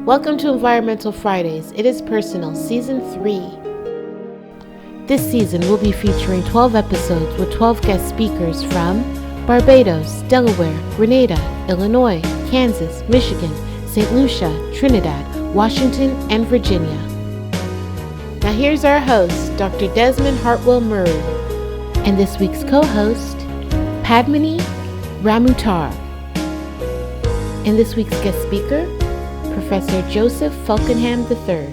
Welcome to Environmental Fridays. It is Personal, Season 3. This season we'll be featuring 12 episodes with 12 guest speakers from Barbados, Delaware, Grenada, Illinois, Kansas, Michigan, St. Lucia, Trinidad, Washington, and Virginia. Now here's our host, Dr. Desmond Hartwell Murray, and this week's co-host, Padmini Ramutar. And this week's guest speaker, Professor Joseph Falkinham III.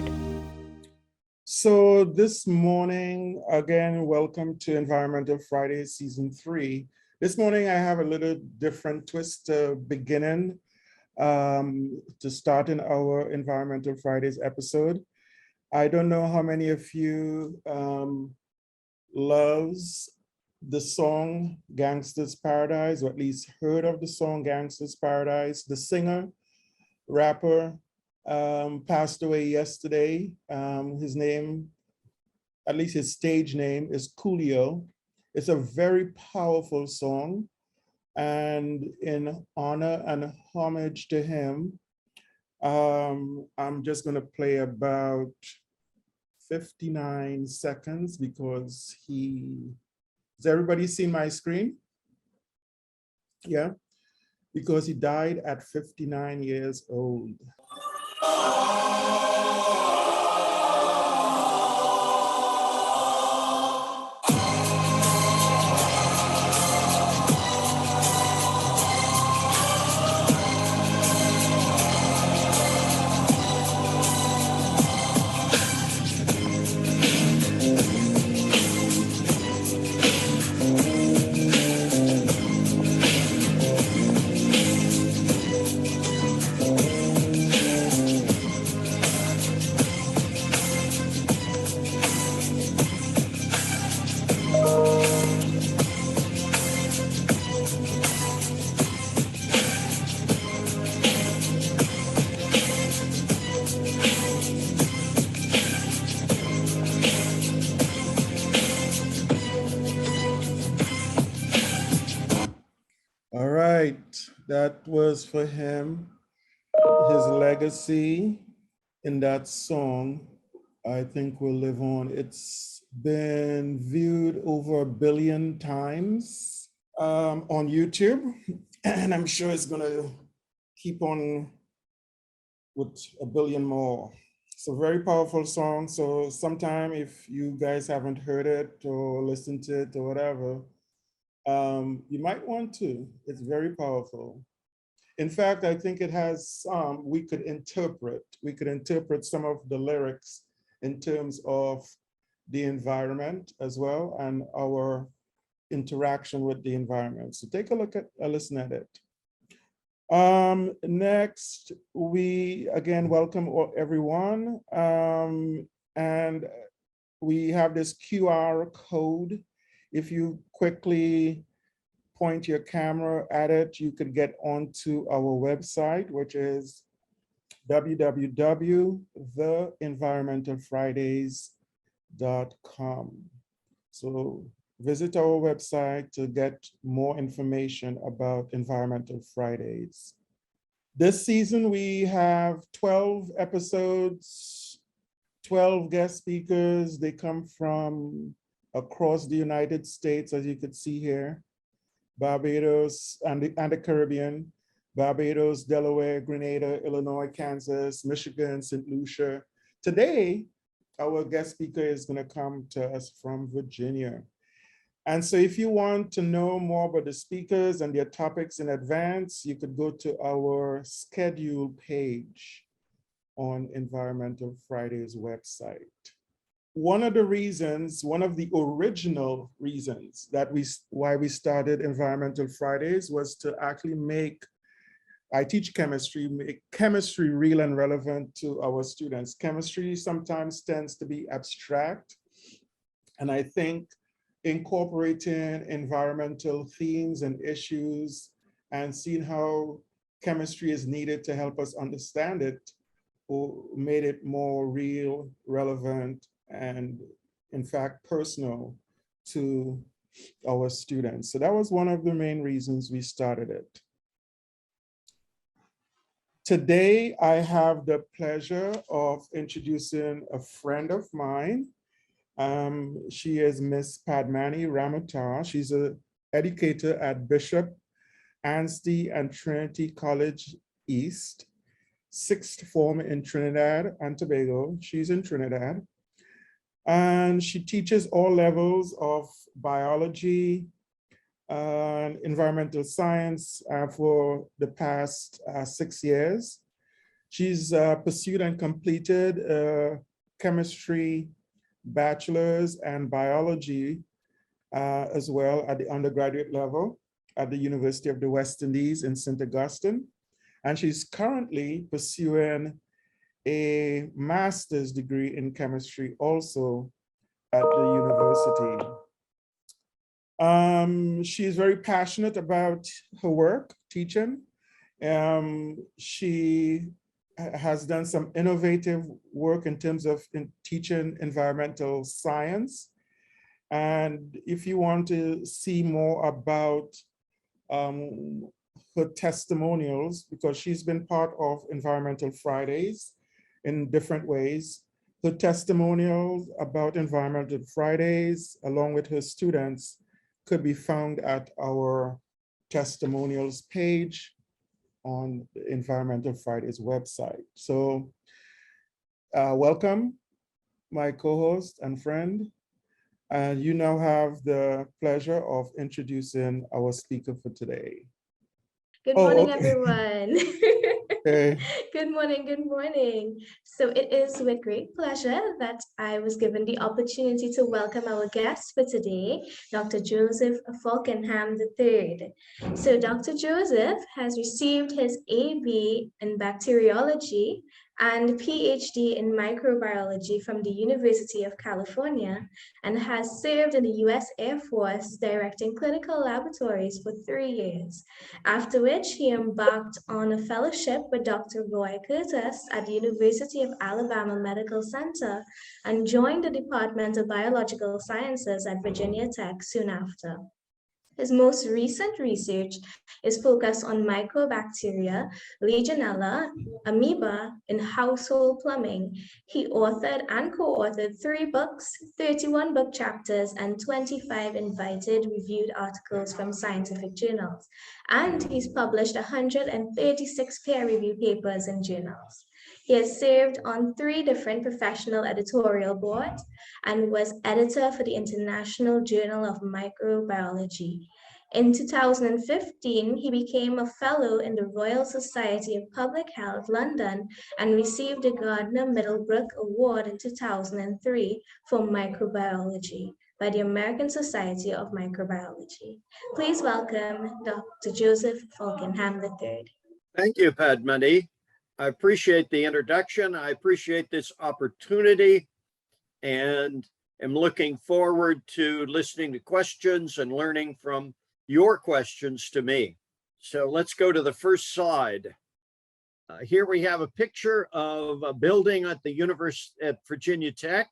So this morning, again, welcome to Environmental Fridays, Season 3. This morning, I have a little different twist beginning to start in our Environmental Fridays episode. I don't know how many of you loves the song Gangsta's Paradise, or at least heard of the song Gangsta's Paradise. The singer, rapper, passed away yesterday. His name, at least his stage name, is Coolio. It's a very powerful song. And in honor and homage to him, I'm just going to play about 59 seconds because has everybody seen my screen? Yeah, because he died at 59 years old. All right, that was for him. His legacy in that song, I think, will live on. It's been viewed over 1 billion times on YouTube, and I'm sure it's gonna keep on with 1 billion more. It's a very powerful song. So sometime if you guys haven't heard it or listened to it or whatever, you might want to. It's very powerful. In fact, I think it has we could interpret some of the lyrics in terms of the environment as well and our interaction with the environment. So take a listen at it. Next, we again welcome everyone. And we have this QR code. If you quickly point your camera at it, you could get onto our website, which is www.theenvironmentalfridays.com. So visit our website to get more information about Environmental Fridays. This season, we have 12 episodes, 12 guest speakers. They come from across the United States, as you could see here. Barbados and the Caribbean, Barbados, Delaware, Grenada, Illinois, Kansas, Michigan, St. Lucia. Today, our guest speaker is going to come to us from Virginia. And so if you want to know more about the speakers and their topics in advance, you could go to our schedule page on Environmental Fridays website. One of the original reasons why we started Environmental Fridays was to actually I teach chemistry, make chemistry real and relevant to our students. Chemistry sometimes tends to be abstract. And I think incorporating environmental themes and issues and seeing how chemistry is needed to help us understand it made it more real, relevant, and in fact, personal to our students. So that was one of the main reasons we started it. Today, I have the pleasure of introducing a friend of mine. She is Miss Padmani Ramatar. She's an educator at Bishop Anstey and Trinity College East, sixth form in Trinidad and Tobago. She's in Trinidad. And she teaches all levels of biology and environmental science for the past 6 years. She's pursued and completed a chemistry bachelor's and biology as well at the undergraduate level at the University of the West Indies in St. Augustine. And she's currently pursuing a master's degree in chemistry also at the university. She is very passionate about her work, teaching. She has done some innovative work in terms of teaching environmental science. And if you want to see more about her testimonials, because she's been part of Environmental Fridays in different ways, her testimonials about Environmental Fridays, along with her students, could be found at our testimonials page on the Environmental Fridays website. So welcome, my co-host and friend. And you now have the pleasure of introducing our speaker for today. Good morning, everyone. Okay. Good morning, good morning. So it is with great pleasure that I was given the opportunity to welcome our guest for today, Dr. Joseph Falkinham III. So Dr. Joseph has received his A.B. in Bacteriology and Ph.D. in Microbiology from the University of California and has served in the U.S. Air Force directing clinical laboratories for 3 years, after which he embarked on a fellowship with Dr. Roy Curtis at the University of Alabama Medical Center and joined the Department of Biological Sciences at Virginia Tech soon after. His most recent research is focused on mycobacteria, legionella, amoeba, and household plumbing. He authored and co-authored 3 books, 31 book chapters, and 25 invited reviewed articles from scientific journals. And he's published 136 peer-reviewed papers in journals. He has served on 3 different professional editorial boards and was editor for the International Journal of Microbiology. In 2015, he became a fellow in the Royal Society of Public Health, London, and received the Gardner Middlebrook Award in 2003 for microbiology by the American Society of Microbiology. Please welcome Dr. Joseph Falkinham III. Thank you, Padmani. I appreciate the introduction. I appreciate this opportunity and am looking forward to listening to questions and learning from your questions to me. So let's go to the first slide. Here we have a picture of a building at the university at Virginia Tech.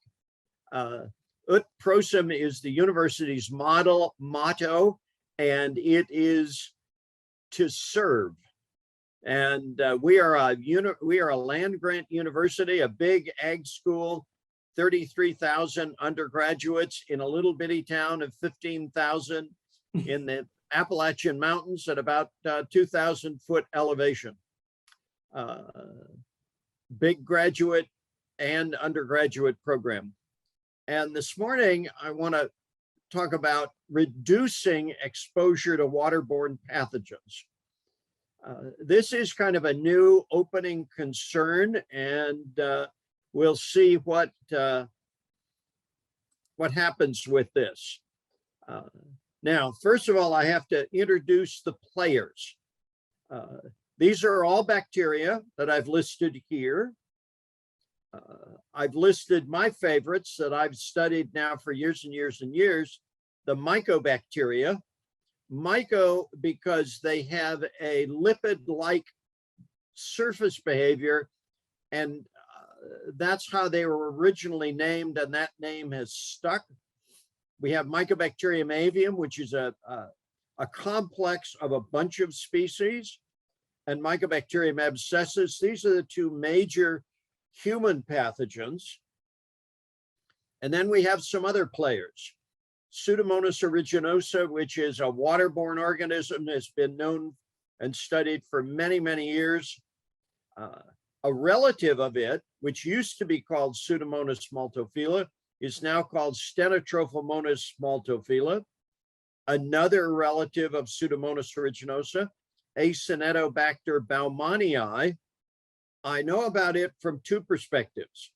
Ut Prosim is the university's motto, and it is to serve. And we are a land grant university, a big ag school, 33,000 undergraduates in a little bitty town of 15,000 in the Appalachian Mountains at about 2,000 foot elevation. Big graduate and undergraduate program. And this morning, I want to talk about reducing exposure to waterborne pathogens. This is kind of a new opening concern, and we'll see what happens with this. Now, first of all, I have to introduce the players. These are all bacteria that I've listed here. I've listed my favorites that I've studied now for years and years and years, the mycobacteria. Myco, because they have a lipid-like surface behavior, and that's how they were originally named, and that name has stuck. We have Mycobacterium avium, which is a complex of a bunch of species. and Mycobacterium abscessus. These are the two major human pathogens. And then we have some other players. Pseudomonas aeruginosa, which is a waterborne organism, has been known and studied for many, many years. A relative of it, which used to be called Pseudomonas maltophila, is now called Stenotrophomonas maltophila. Another relative of Pseudomonas aeruginosa, Acinetobacter baumannii. I know about it from two perspectives.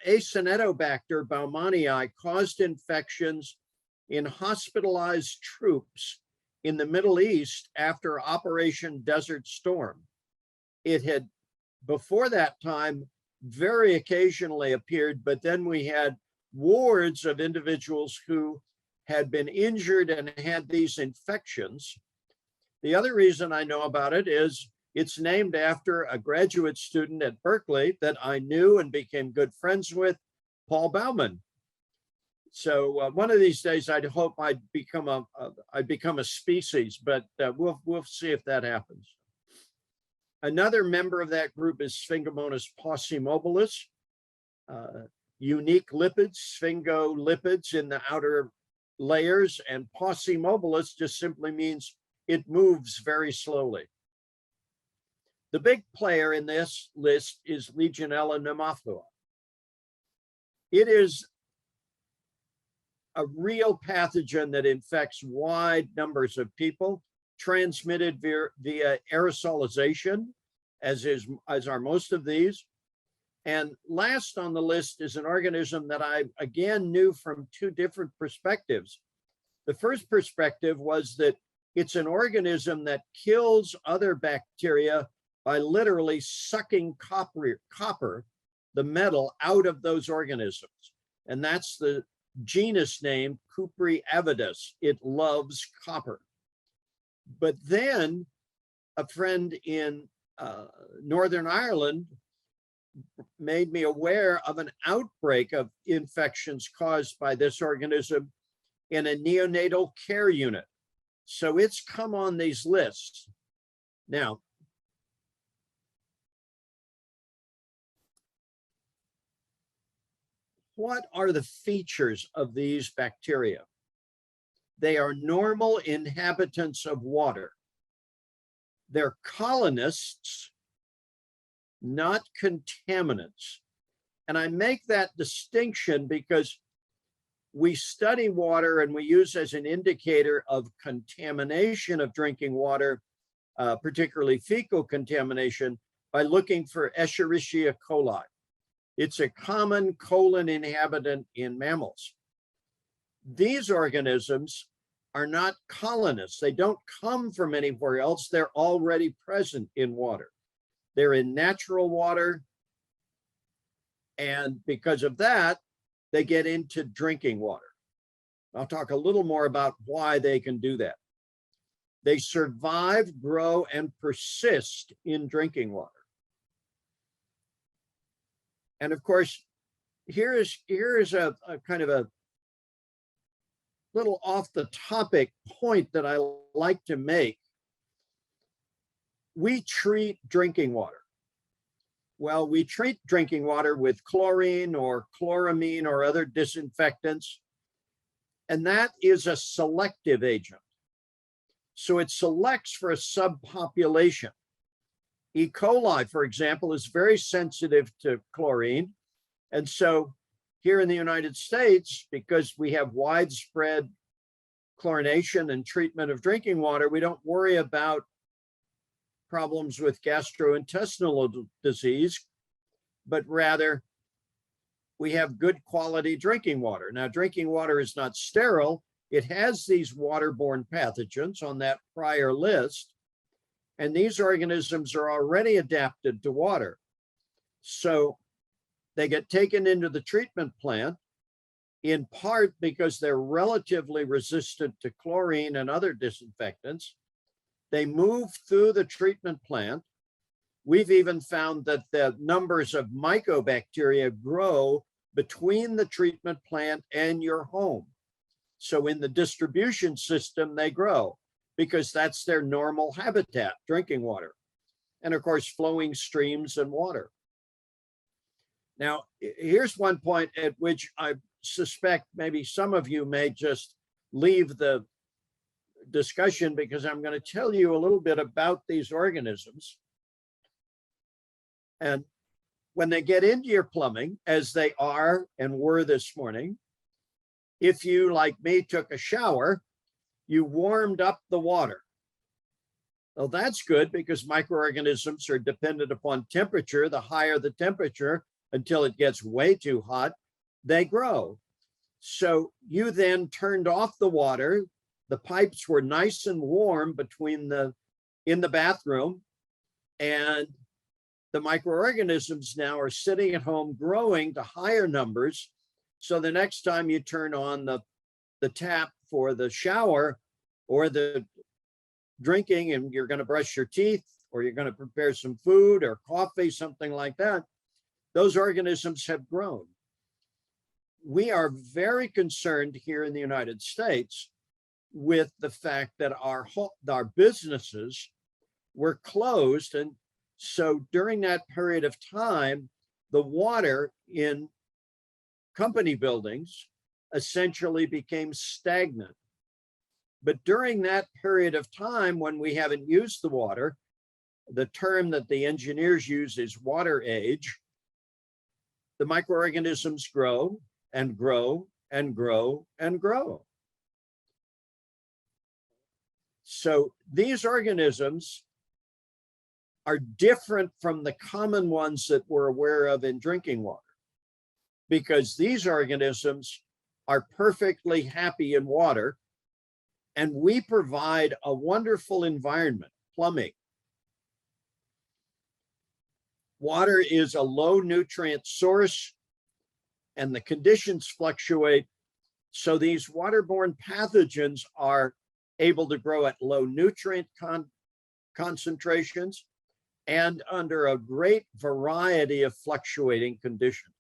Acinetobacter baumannii caused infections in hospitalized troops in the Middle East after Operation Desert Storm. It had, before that time, very occasionally appeared, but then we had wards of individuals who had been injured and had these infections. The other reason I know about it is it's named after a graduate student at Berkeley that I knew and became good friends with, Paul Baumann. So one of these days, I'd hope I'd become a species, but we'll see if that happens. Another member of that group is Sphingomonas paucimobilis, unique lipids, sphingolipids in the outer layers, and paucimobilis just simply means it moves very slowly. The big player in this list is Legionella pneumophila. It is a real pathogen that infects wide numbers of people, transmitted via aerosolization, as are most of these. And last on the list is an organism that I again knew from two different perspectives. The first perspective was that it's an organism that kills other bacteria by literally sucking copper, the metal, out of those organisms. And that's the genus name Cupri avidus. It loves copper. But then a friend in Northern Ireland made me aware of an outbreak of infections caused by this organism in a neonatal care unit. So it's come on these lists. Now, what are the features of these bacteria? They are normal inhabitants of water. They're colonists, not contaminants. And I make that distinction because we study water and we use as an indicator of contamination of drinking water, particularly fecal contamination, by looking for Escherichia coli. It's a common colon inhabitant in mammals. These organisms are not colonists. They don't come from anywhere else. They're already present in water. They're in natural water. And because of that, they get into drinking water. I'll talk a little more about why they can do that. They survive, grow, and persist in drinking water. And of course, here is a kind of a little off the topic point that I like to make. We treat drinking water. Well, we treat drinking water with chlorine or chloramine or other disinfectants, and that is a selective agent. So it selects for a subpopulation. E. coli, for example, is very sensitive to chlorine. And so here in the United States, because we have widespread chlorination and treatment of drinking water, we don't worry about problems with gastrointestinal disease, but rather we have good quality drinking water. Now, drinking water is not sterile. It has these waterborne pathogens on that prior list, and these organisms are already adapted to water. So they get taken into the treatment plant, in part because they're relatively resistant to chlorine and other disinfectants. They move through the treatment plant. We've even found that the numbers of mycobacteria grow between the treatment plant and your home. So in the distribution system, they grow because that's their normal habitat, drinking water. And of course, flowing streams and water. Now, here's one point at which I suspect maybe some of you may just leave the discussion, because I'm going to tell you a little bit about these organisms. And when they get into your plumbing, as they are and were this morning, if you, like me, took a shower, you warmed up the water. Well, that's good, because microorganisms are dependent upon temperature. The higher the temperature, until it gets way too hot, they grow. So you then turned off the water. The pipes were nice and warm in the bathroom, and the microorganisms now are sitting at home growing to higher numbers. So the next time you turn on the tap for the shower or the drinking, and you're going to brush your teeth, or you're going to prepare some food or coffee, something like that, those organisms have grown. We are very concerned here in the United States with the fact that our businesses were closed. And so during that period of time, the water in company buildings essentially became stagnant. But during that period of time when we haven't used the water, the term that the engineers use is water age, the microorganisms grow and grow and grow and grow. So these organisms are different from the common ones that we're aware of in drinking water, because these organisms are perfectly happy in water, and we provide a wonderful environment, plumbing. Water is a low nutrient source, and the conditions fluctuate. So these waterborne pathogens are able to grow at low nutrient concentrations and under a great variety of fluctuating conditions.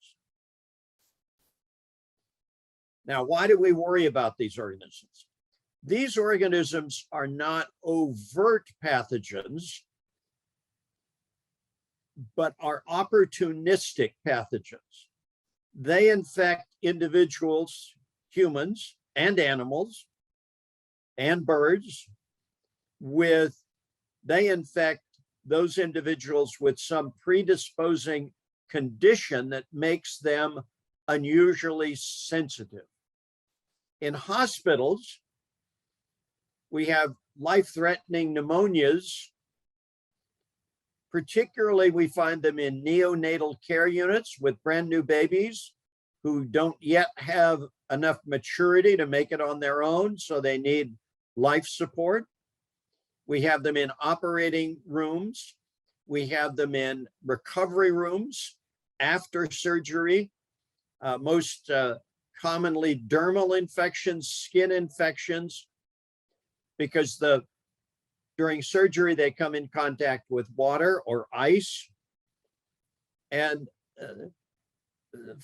Now, why do we worry about these organisms? These organisms are not overt pathogens, but are opportunistic pathogens. They infect individuals, humans and animals and birds they infect those individuals with some predisposing condition that makes them unusually sensitive. In hospitals, we have life-threatening pneumonias. Particularly, we find them in neonatal care units with brand new babies who don't yet have enough maturity to make it on their own, so they need life support. We have them in operating rooms. We have them in recovery rooms after surgery, most commonly dermal infections, skin infections, because during surgery, they come in contact with water or ice. And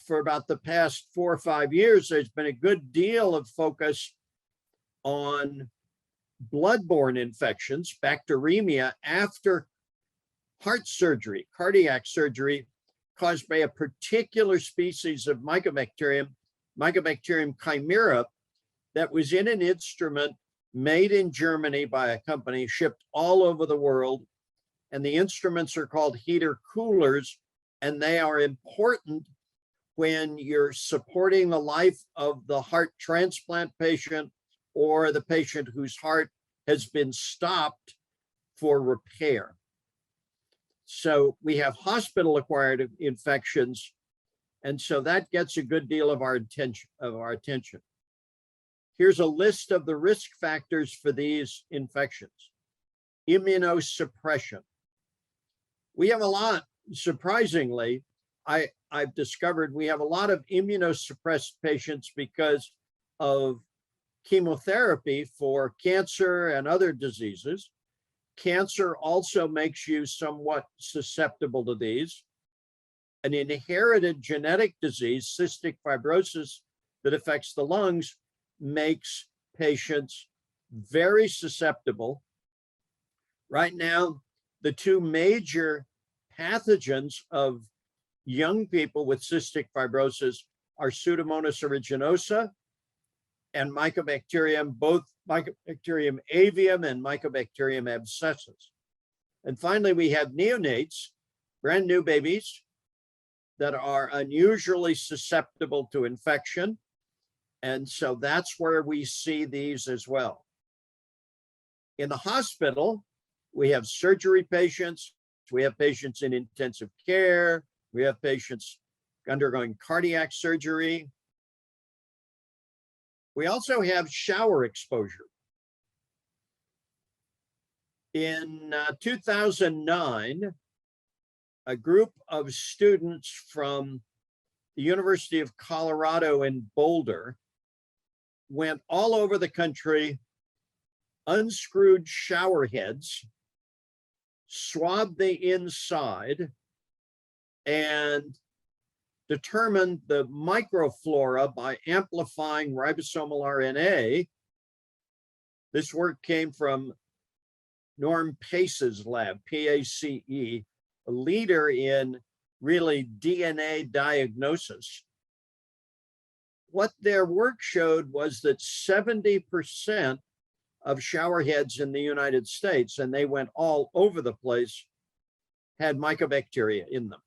for about the past 4 or 5 years, there's been a good deal of focus on bloodborne infections, bacteremia, after heart surgery, cardiac surgery, caused by a particular species of Mycobacterium chimera, that was in an instrument made in Germany by a company, shipped all over the world. And the instruments are called heater coolers, and they are important when you're supporting the life of the heart transplant patient or the patient whose heart has been stopped for repair. So we have hospital-acquired infections, and so that gets a good deal of our attention. Here's a list of the risk factors for these infections. Immunosuppression. We have a lot, surprisingly, I've discovered we have a lot of immunosuppressed patients because of chemotherapy for cancer and other diseases. Cancer also makes you somewhat susceptible to these. An inherited genetic disease, cystic fibrosis, that affects the lungs, makes patients very susceptible. Right now, the two major pathogens of young people with cystic fibrosis are Pseudomonas aeruginosa and Mycobacterium, both Mycobacterium avium and Mycobacterium abscessus. And finally, we have neonates, brand new babies that are unusually susceptible to infection. And so that's where we see these as well. In the hospital, we have surgery patients, we have patients in intensive care, we have patients undergoing cardiac surgery. We also have shower exposure. In 2009, a group of students from the University of Colorado in Boulder went all over the country, unscrewed shower heads, swabbed the inside, and determined the microflora by amplifying ribosomal RNA. This work came from Norm Pace's lab, P-A-C-E, a leader in really DNA diagnosis. What their work showed was that 70% of shower heads in the United States, and they went all over the place, had mycobacteria in them.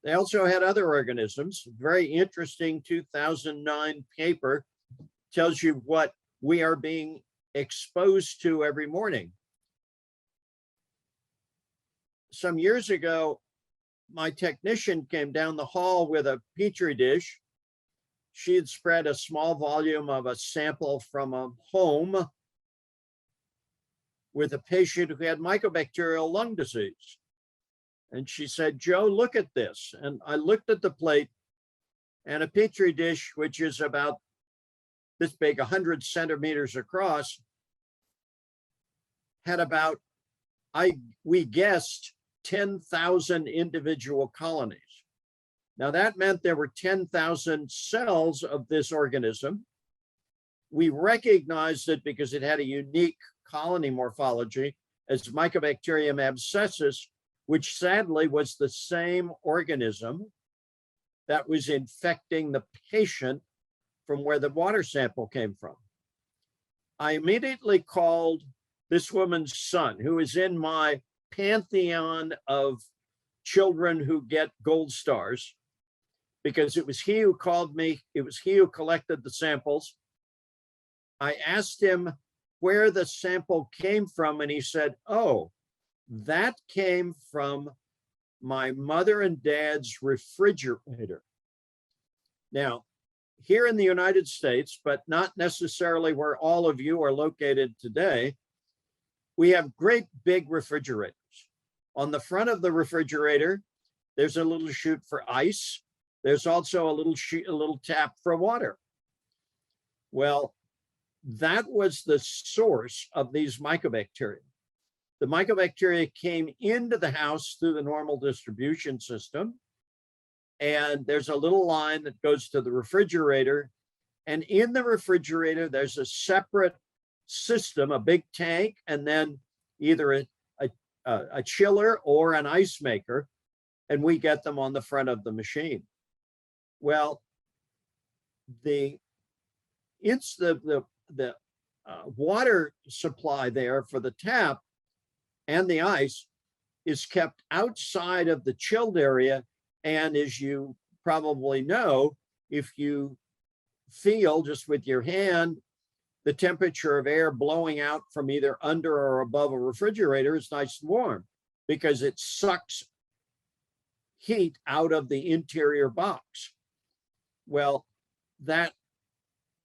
They also had other organisms. Very interesting 2009 paper tells you what we are being exposed to every morning. Some years ago, my technician came down the hall with a petri dish. She had spread a small volume of a sample from a home with a patient who had mycobacterial lung disease. And she said, "Joe, look at this." And I looked at the plate, and a petri dish, which is about this big, 100 centimeters across, had about, we guessed, 10,000 individual colonies. Now that meant there were 10,000 cells of this organism. We recognized it because it had a unique colony morphology as Mycobacterium abscessus, which sadly was the same organism that was infecting the patient from where the water sample came from. I immediately called this woman's son, who is in my pantheon of children who get gold stars, because it was he who called me, it was he who collected the samples. I asked him where the sample came from, and he said, "Oh, that came from my mother and dad's refrigerator." Now, here in the United States, but not necessarily where all of you are located today, we have great big refrigerators. On the front of the refrigerator, there's a little chute for ice. There's also a little tap for water. Well, that was the source of these mycobacteria. The mycobacteria came into the house through the normal distribution system. And there's a little line that goes to the refrigerator. And in the refrigerator, there's a separate system, a big tank, and then either a chiller or an ice maker. And we get them on the front of the machine. Well, the water supply there for the tap and the ice is kept outside of the chilled area. And as you probably know, if you feel just with your hand, the temperature of air blowing out from either under or above a refrigerator is nice and warm because it sucks heat out of the interior box. Well, that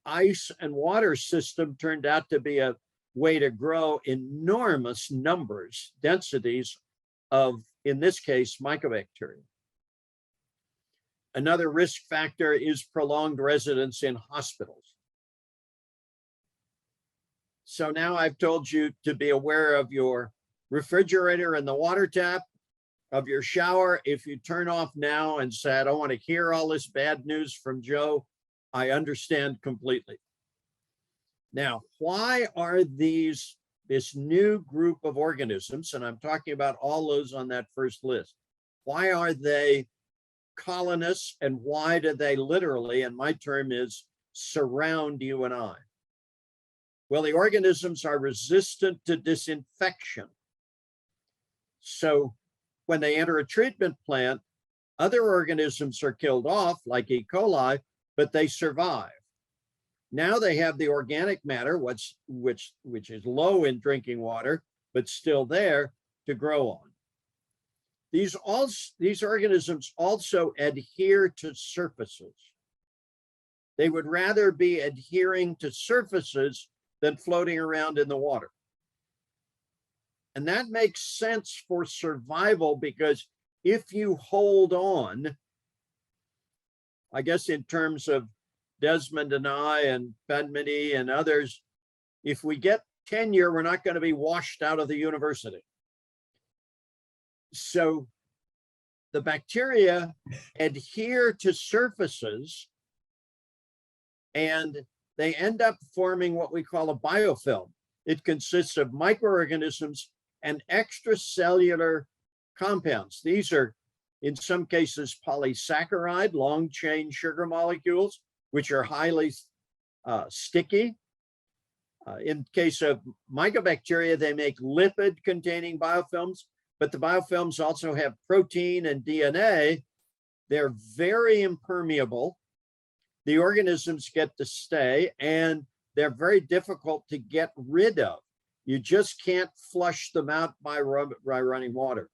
ice and water system turned out to be a way to grow enormous numbers, densities of, in this case, mycobacteria. Another risk factor is prolonged residence in hospitals. So now I've told you to be aware of your refrigerator and the water tap, of your shower. If you turn off now and say, "I don't want to hear all this bad news from Joe," I understand completely. Now, why are this new group of organisms, and I'm talking about all those on that first list, why are they colonists, and why do they literally, and my term is, surround you and I? Well, the organisms are resistant to disinfection. So when they enter a treatment plant, other organisms are killed off, like E. coli, but they survive. Now they have the organic matter, which is low in drinking water, but still there to grow on. These organisms also adhere to surfaces. They would rather be adhering to surfaces than floating around in the water. And that makes sense for survival, because if you hold on, I guess in terms of Desmond and I and Padmini and others, if we get tenure, we're not going to be washed out of the university. So the bacteria adhere to surfaces, and they end up forming what we call a biofilm. It consists of microorganisms and extracellular compounds. These are, in some cases, polysaccharide, long-chain sugar molecules, which are highly sticky. In case of mycobacteria, they make lipid-containing biofilms, but the biofilms also have protein and DNA. They're very impermeable. The organisms get to stay, and they're very difficult to get rid of. You just can't flush them out by running water.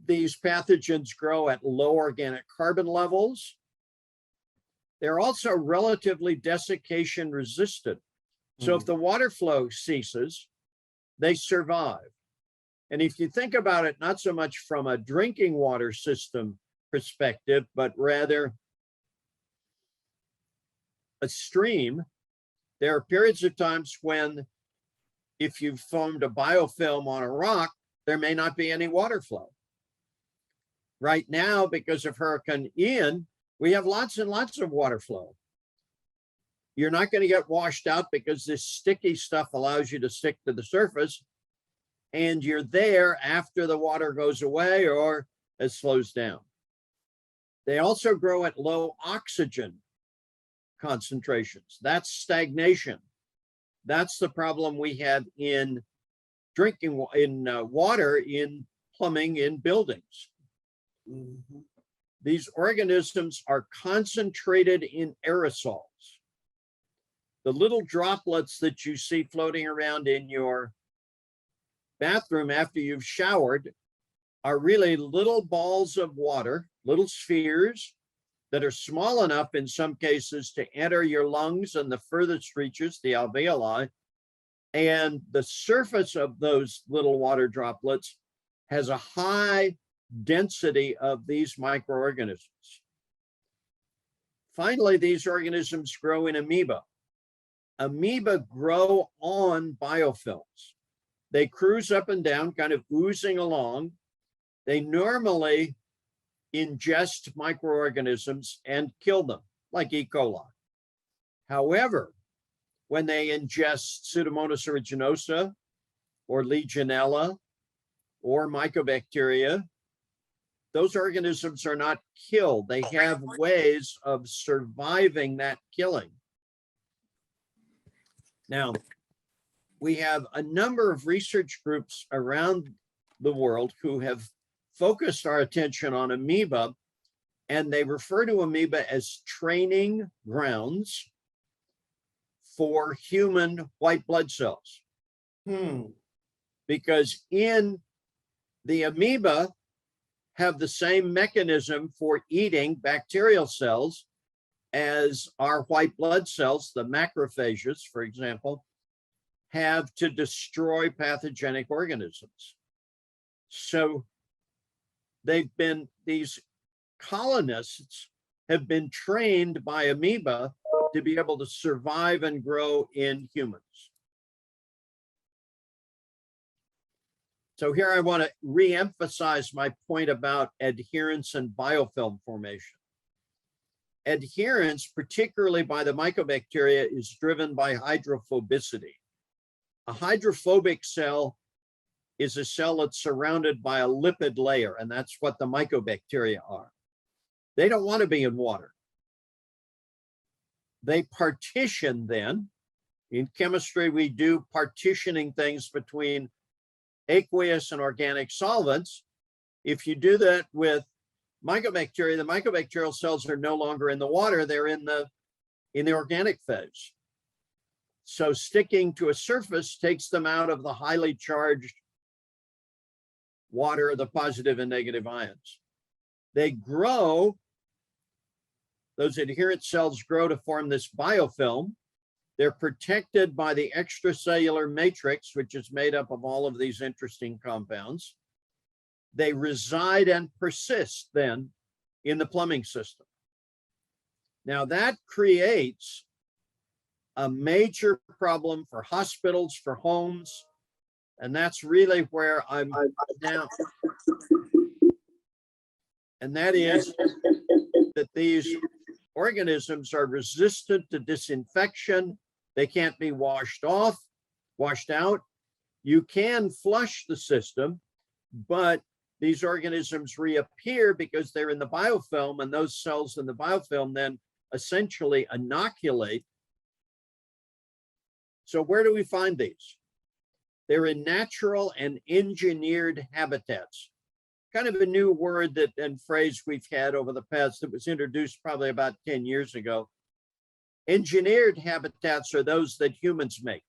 These pathogens grow at low organic carbon levels. They're also relatively desiccation resistant. So if the water flow ceases, they survive. And if you think about it, not so much from a drinking water system perspective, but rather a stream, there are periods of times when, if you've formed a biofilm on a rock, there may not be any water flow. Right now, because of Hurricane Ian, we have lots and lots of water flow. You're not going to get washed out because this sticky stuff allows you to stick to the surface, and you're there after the water goes away or it slows down. They also grow at low oxygen concentrations. That's stagnation. That's the problem we have in drinking, in water, in plumbing, in buildings. These organisms are concentrated in aerosols. The little droplets that you see floating around in your bathroom after you've showered are really little balls of water, little spheres that are small enough in some cases to enter your lungs and the furthest reaches, the alveoli. And the surface of those little water droplets has a high density of these microorganisms. Finally, these organisms grow in amoeba. Amoeba grow on biofilms. They cruise up and down, kind of oozing along. They normally ingest microorganisms and kill them, like E. coli. However, when they ingest Pseudomonas aeruginosa or legionella or mycobacteria, those organisms are not killed. They have ways of surviving that killing. Now, we have a number of research groups around the world who have focused our attention on amoeba, and they refer to amoeba as training grounds for human white blood cells. Because in the amoeba have the same mechanism for eating bacterial cells as our white blood cells, the macrophages, for example, have to destroy pathogenic organisms. So these colonists have been trained by amoeba to be able to survive and grow in humans. So here I want to re-emphasize my point about adherence and biofilm formation. adherence, particularly by the mycobacteria, is driven by hydrophobicity. A hydrophobic cell is a cell that's surrounded by a lipid layer, and that's what the mycobacteria are. They don't want to be in water. They partition then. In chemistry, we do partitioning things between aqueous and organic solvents. If you do that with mycobacteria, the mycobacterial cells are no longer in the water, they're in the organic phase. So sticking to a surface takes them out of the highly charged water, the positive and negative ions. They grow, those adherent cells grow to form this biofilm. They're protected by the extracellular matrix, which is made up of all of these interesting compounds. They reside and persist then in the plumbing system. Now that creates a major problem for hospitals, for homes, and that's really where I'm now. And that is that these organisms are resistant to disinfection. They can't be washed out. You can flush the system, but these organisms reappear because they're in the biofilm, and those cells in the biofilm then essentially inoculate. So where do we find these? They're in natural and engineered habitats. Kind of a new word that and phrase we've had over the past that was introduced probably about 10 years ago. Engineered habitats are those that humans make.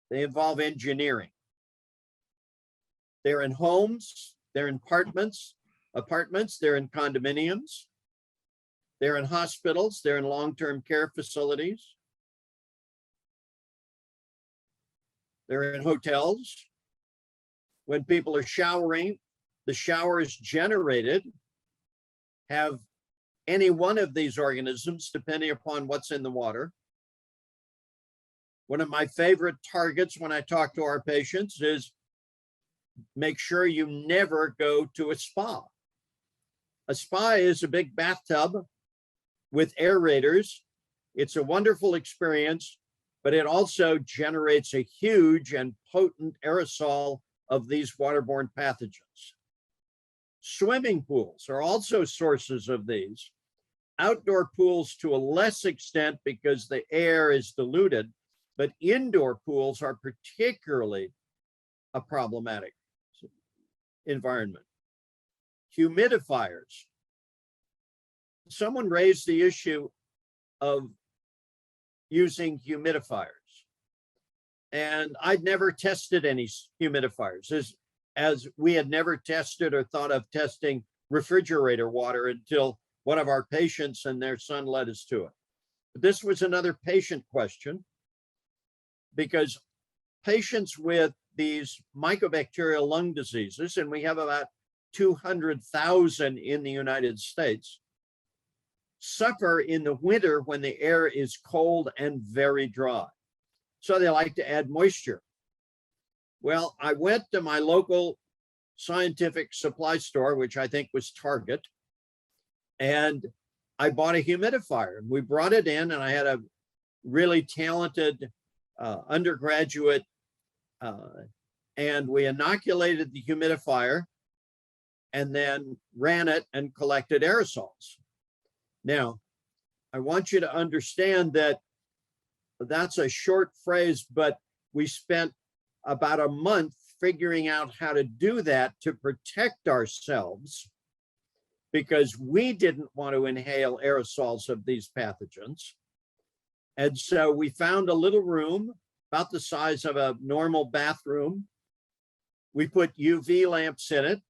They involve engineering. They're in homes, they're in apartments, they're in condominiums, they're in hospitals, they're in long-term care facilities, they're in hotels. When people are showering, the showers generated have any one of these organisms, depending upon what's in the water. One of my favorite targets when I talk to our patients is make sure you never go to a spa. A spa is a big bathtub with aerators. It's a wonderful experience, but it also generates a huge and potent aerosol of these waterborne pathogens. Swimming pools are also sources of these. Outdoor pools to a less extent because the air is diluted, but indoor pools are particularly a problematic environment. Humidifiers. Someone raised the issue of using humidifiers, and I'd never tested any humidifiers, as we had never tested or thought of testing refrigerator water until one of our patients and their son led us to it. But this was another patient question, because patients with these mycobacterial lung diseases, and we have about 200,000 in the United States, suffer in the winter when the air is cold and very dry. So they like to add moisture. Well, I went to my local scientific supply store, which I think was Target, and I bought a humidifier. We brought it in, and I had a really talented undergraduate, and we inoculated the humidifier and then ran it and collected aerosols. Now, I want you to understand that that's a short phrase, but we spent about a month figuring out how to do that to protect ourselves, because we didn't want to inhale aerosols of these pathogens. And so we found a little room about the size of a normal bathroom. We put UV lamps in it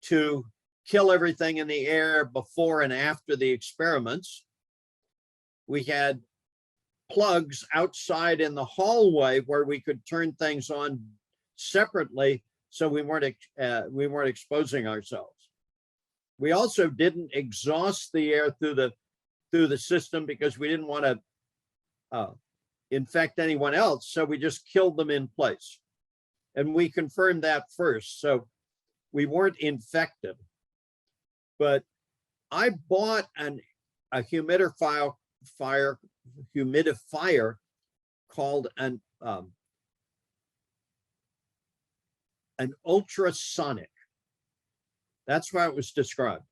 to kill everything in the air before and after the experiments. We had plugs outside in the hallway where we could turn things on separately, so we weren't exposing ourselves. We also didn't exhaust the air through the system because we didn't want to infect anyone else, so we just killed them in place. And we confirmed that first, so we weren't infected. But I bought a humidifier called an ultrasonic. That's how it was described.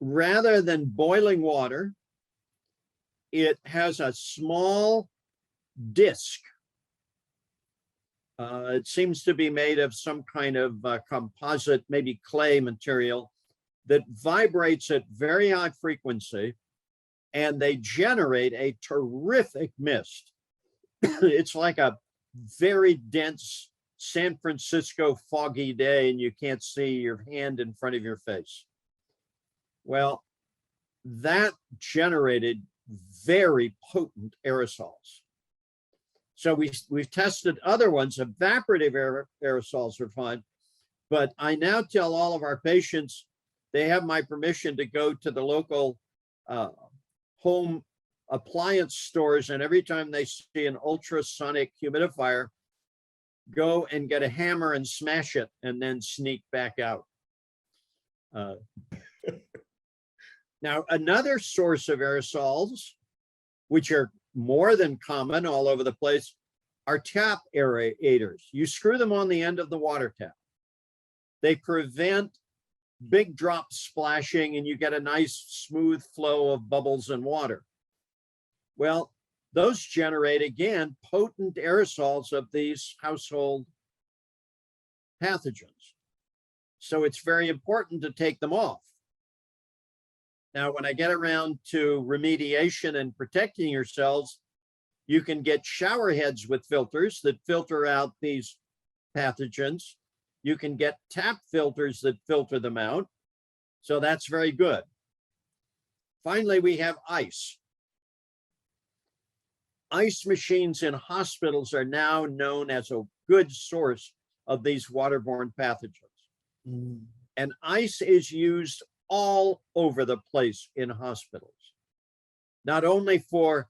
Rather than boiling water, it has a small disc. It seems to be made of some kind of composite, maybe clay material, that vibrates at very high frequency, and they generate a terrific mist. It's like a very dense San Francisco foggy day, and you can't see your hand in front of your face. Well, that generated very potent aerosols. So we've tested other ones. Evaporative aerosols are fine, but I now tell all of our patients they have my permission to go to the local home appliance stores, and every time they see an ultrasonic humidifier, go and get a hammer and smash it and then sneak back out. Now, another source of aerosols, which are more than common all over the place, are tap aerators. You screw them on the end of the water tap. They prevent big drops splashing, and you get a nice smooth flow of bubbles and water. Well, those generate, again, potent aerosols of these household pathogens. So it's very important to take them off. Now, when I get around to remediation and protecting yourselves, you can get shower heads with filters that filter out these pathogens. You can get tap filters that filter them out. So that's very good. Finally, we have ice. Ice machines in hospitals are now known as a good source of these waterborne pathogens. And ice is used all over the place in hospitals, not only for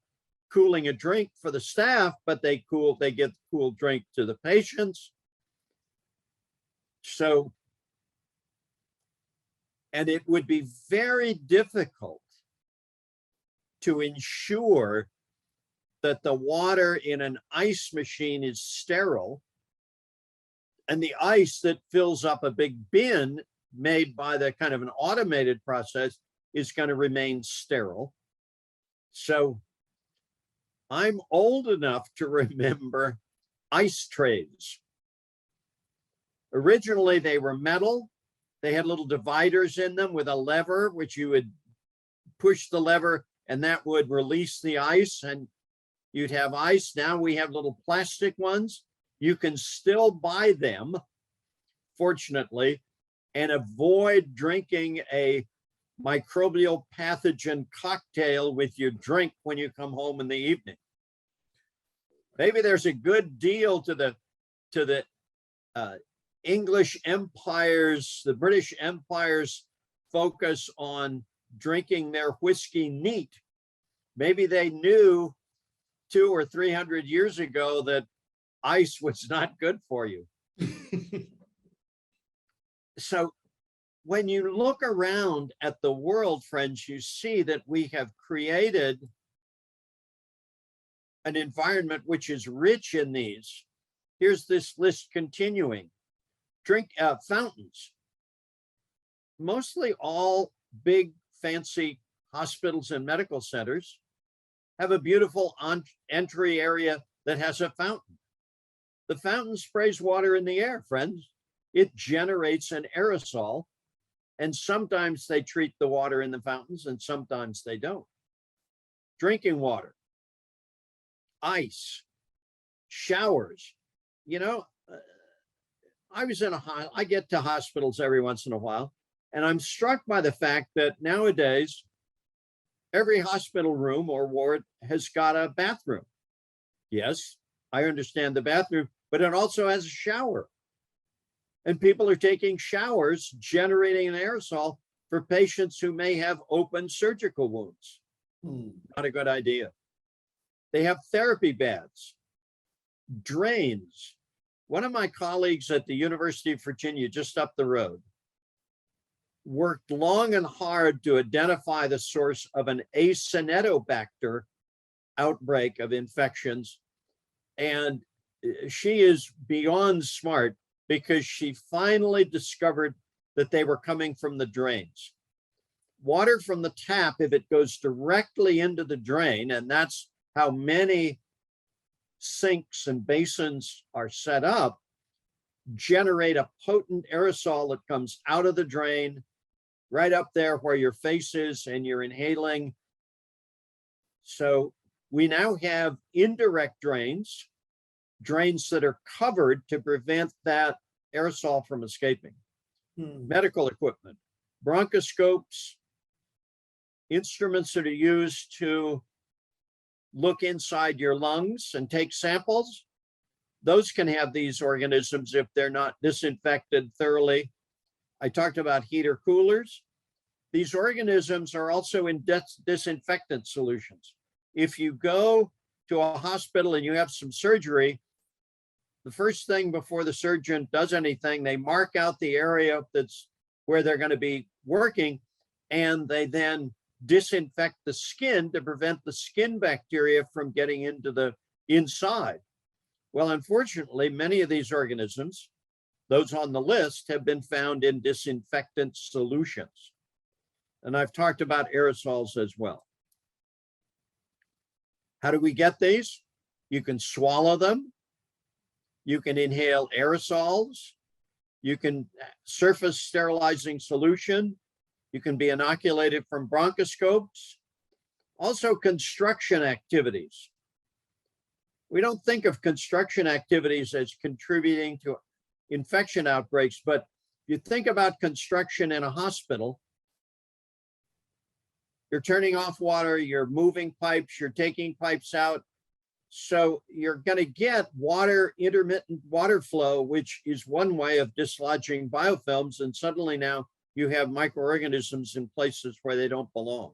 cooling a drink for the staff, but they get cool drink to the patients. So, and it would be very difficult to ensure that the water in an ice machine is sterile, and the ice that fills up a big bin made by the kind of an automated process is going to remain sterile. So I'm old enough to remember ice trays. Originally, they were metal. They had little dividers in them with a lever, which you would push the lever and that would release the ice and you'd have ice. Now we have little plastic ones. You can still buy them, fortunately, and avoid drinking a microbial pathogen cocktail with your drink when you come home in the evening. Maybe there's a good deal to the English empires, the British Empire's focus on drinking their whiskey neat. Maybe they knew 200 or 300 years ago that ice was not good for you. So when you look around at the world, friends, you see that we have created an environment which is rich in these. Here's this list continuing. Fountains. Mostly all big, fancy hospitals and medical centers have a beautiful entry area that has a fountain. The fountain sprays water in the air, friends. It generates an aerosol, and sometimes they treat the water in the fountains and sometimes they don't. Drinking water, ice, showers. You know, I get to hospitals every once in a while, and I'm struck by the fact that nowadays, every hospital room or ward has got a bathroom. Yes, I understand the bathroom, but it also has a shower. And people are taking showers, generating an aerosol for patients who may have open surgical wounds. Not a good idea. They have therapy baths, drains. One of my colleagues at the University of Virginia, just up the road, worked long and hard to identify the source of an Acinetobacter outbreak of infections. And she is beyond smart because she finally discovered that they were coming from the drains. Water from the tap, if it goes directly into the drain, and that's how many sinks and basins are set up, generate a potent aerosol that comes out of the drain right up there where your face is and you're inhaling. So we now have indirect drains that are covered to prevent that aerosol from escaping. Medical equipment, bronchoscopes, instruments that are used to look inside your lungs and take samples, those can have these organisms if they're not disinfected thoroughly. I talked about heater coolers. These organisms are also in disinfectant solutions. If you go to a hospital and you have some surgery, the first thing before the surgeon does anything, they mark out the area that's where they're going to be working, and they then disinfect the skin to prevent the skin bacteria from getting into the inside. Well, unfortunately, many of these organisms, those on the list, have been found in disinfectant solutions. And I've talked about aerosols as well. How do we get these? You can swallow them. You can inhale aerosols. You can surface sterilizing solution. You can be inoculated from bronchoscopes. Also, construction activities. We don't think of construction activities as contributing to infection outbreaks, but you think about construction in a hospital. You're turning off water, you're moving pipes, you're taking pipes out. So you're going to get intermittent water flow, which is one way of dislodging biofilms. And suddenly now you have microorganisms in places where they don't belong.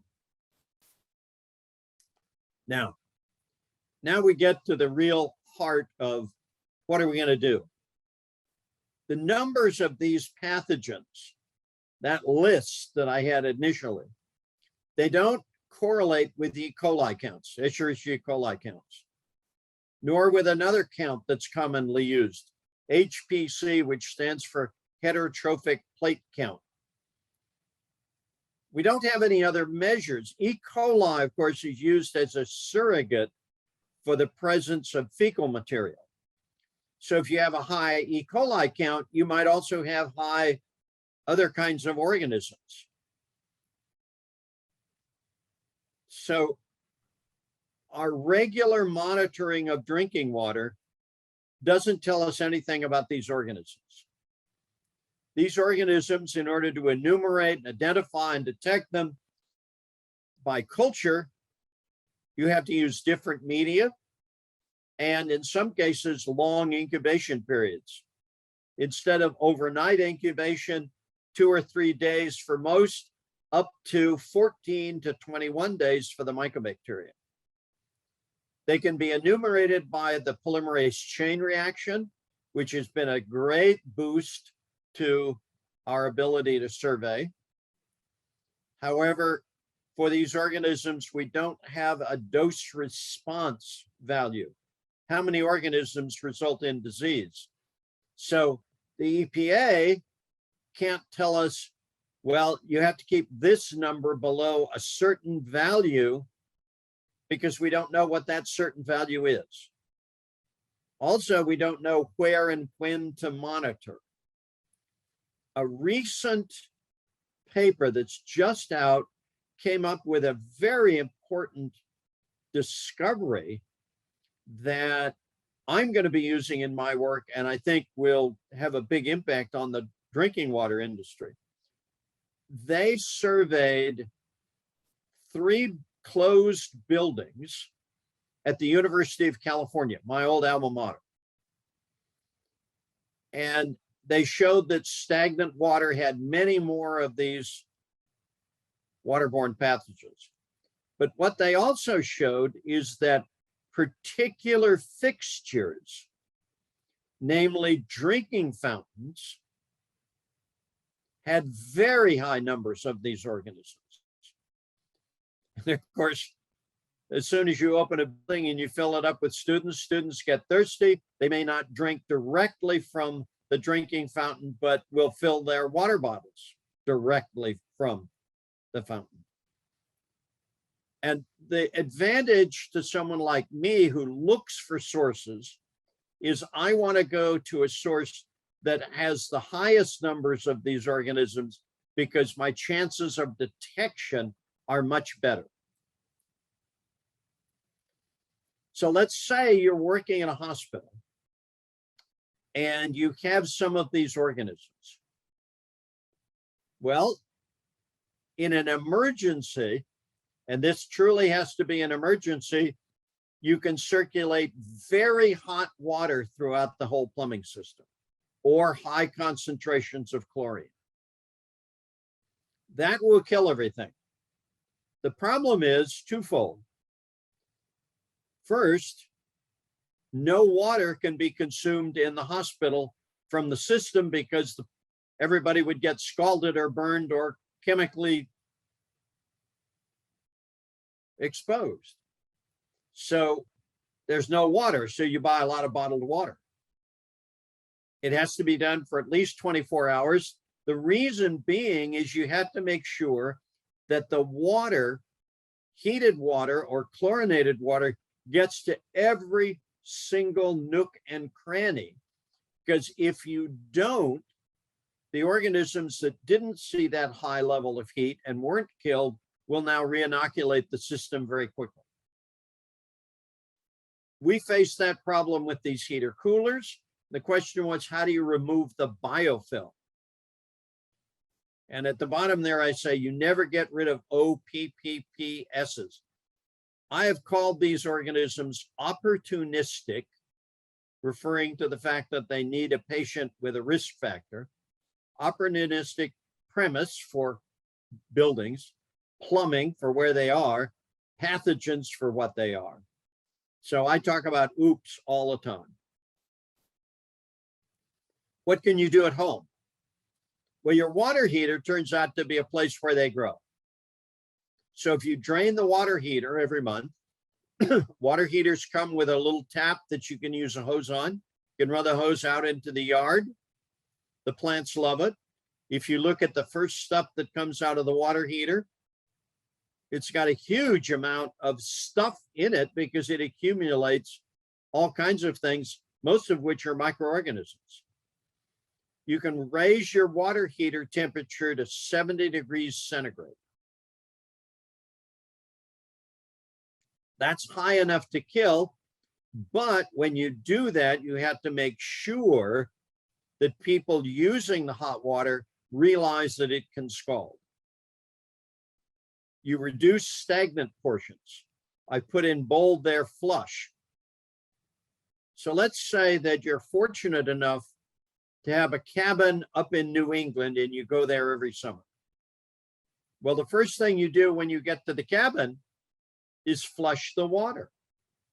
Now we get to the real heart of what are we going to do? The numbers of these pathogens, that list that I had initially, they don't correlate with E. coli counts, Escherichia coli counts, nor with another count that's commonly used, HPC, which stands for heterotrophic plate count. We don't have any other measures. E. coli, of course, is used as a surrogate for the presence of fecal material. So if you have a high E. coli count, you might also have high other kinds of organisms. So our regular monitoring of drinking water doesn't tell us anything about these organisms. These organisms, in order to enumerate and identify and detect them by culture, you have to use different media and in some cases long incubation periods. Instead of overnight incubation, 2 or 3 days for most, up to 14 to 21 days for the mycobacteria. They can be enumerated by the polymerase chain reaction, which has been a great boost to our ability to survey. However, for these organisms, we don't have a dose response value. How many organisms result in disease? So the EPA can't tell us, well, you have to keep this number below a certain value because we don't know what that certain value is. Also, we don't know where and when to monitor. A recent paper that's just out came up with a very important discovery that I'm going to be using in my work, and I think will have a big impact on the drinking water industry. They surveyed 3 closed buildings at the University of California, my old alma mater. And they showed that stagnant water had many more of these waterborne pathogens. But what they also showed is that particular fixtures, namely drinking fountains, had very high numbers of these organisms. And of course, as soon as you open a building and you fill it up with students, students get thirsty. They may not drink directly from the drinking fountain, but will fill their water bottles directly from the fountain. And the advantage to someone like me who looks for sources is I want to go to a source that has the highest numbers of these organisms because my chances of detection are much better. So let's say you're working in a hospital and you have some of these organisms. Well, in an emergency, and this truly has to be an emergency, you can circulate very hot water throughout the whole plumbing system or high concentrations of chlorine. That will kill everything. The problem is twofold. First, no water can be consumed in the hospital from the system because everybody would get scalded or burned or chemically exposed. So there's no water, so you buy a lot of bottled water. It has to be done for at least 24 hours. The reason being is you have to make sure that the water, heated water or chlorinated water, gets to every single nook and cranny. Because if you don't, the organisms that didn't see that high level of heat and weren't killed will now re-inoculate the system very quickly. We faced that problem with these heater coolers. The question was, how do you remove the biofilm? And at the bottom there, I say, you never get rid of OPPPSs. I have called these organisms opportunistic, referring to the fact that they need a patient with a risk factor. Opportunistic premise for buildings, plumbing for where they are, pathogens for what they are. So I talk about oops all the time. What can you do at home? Well, your water heater turns out to be a place where they grow. So if you drain the water heater every month, water heaters come with a little tap that you can use a hose on. You can run the hose out into the yard. The plants love it. If you look at the first stuff that comes out of the water heater, it's got a huge amount of stuff in it because it accumulates all kinds of things, most of which are microorganisms. You can raise your water heater temperature to 70 degrees centigrade. That's high enough to kill, but when you do that, you have to make sure that people using the hot water realize that it can scald. You reduce stagnant portions. I put in bold there, flush. So let's say that you're fortunate enough to have a cabin up in New England and you go there every summer. Well, the first thing you do when you get to the cabin is flush the water,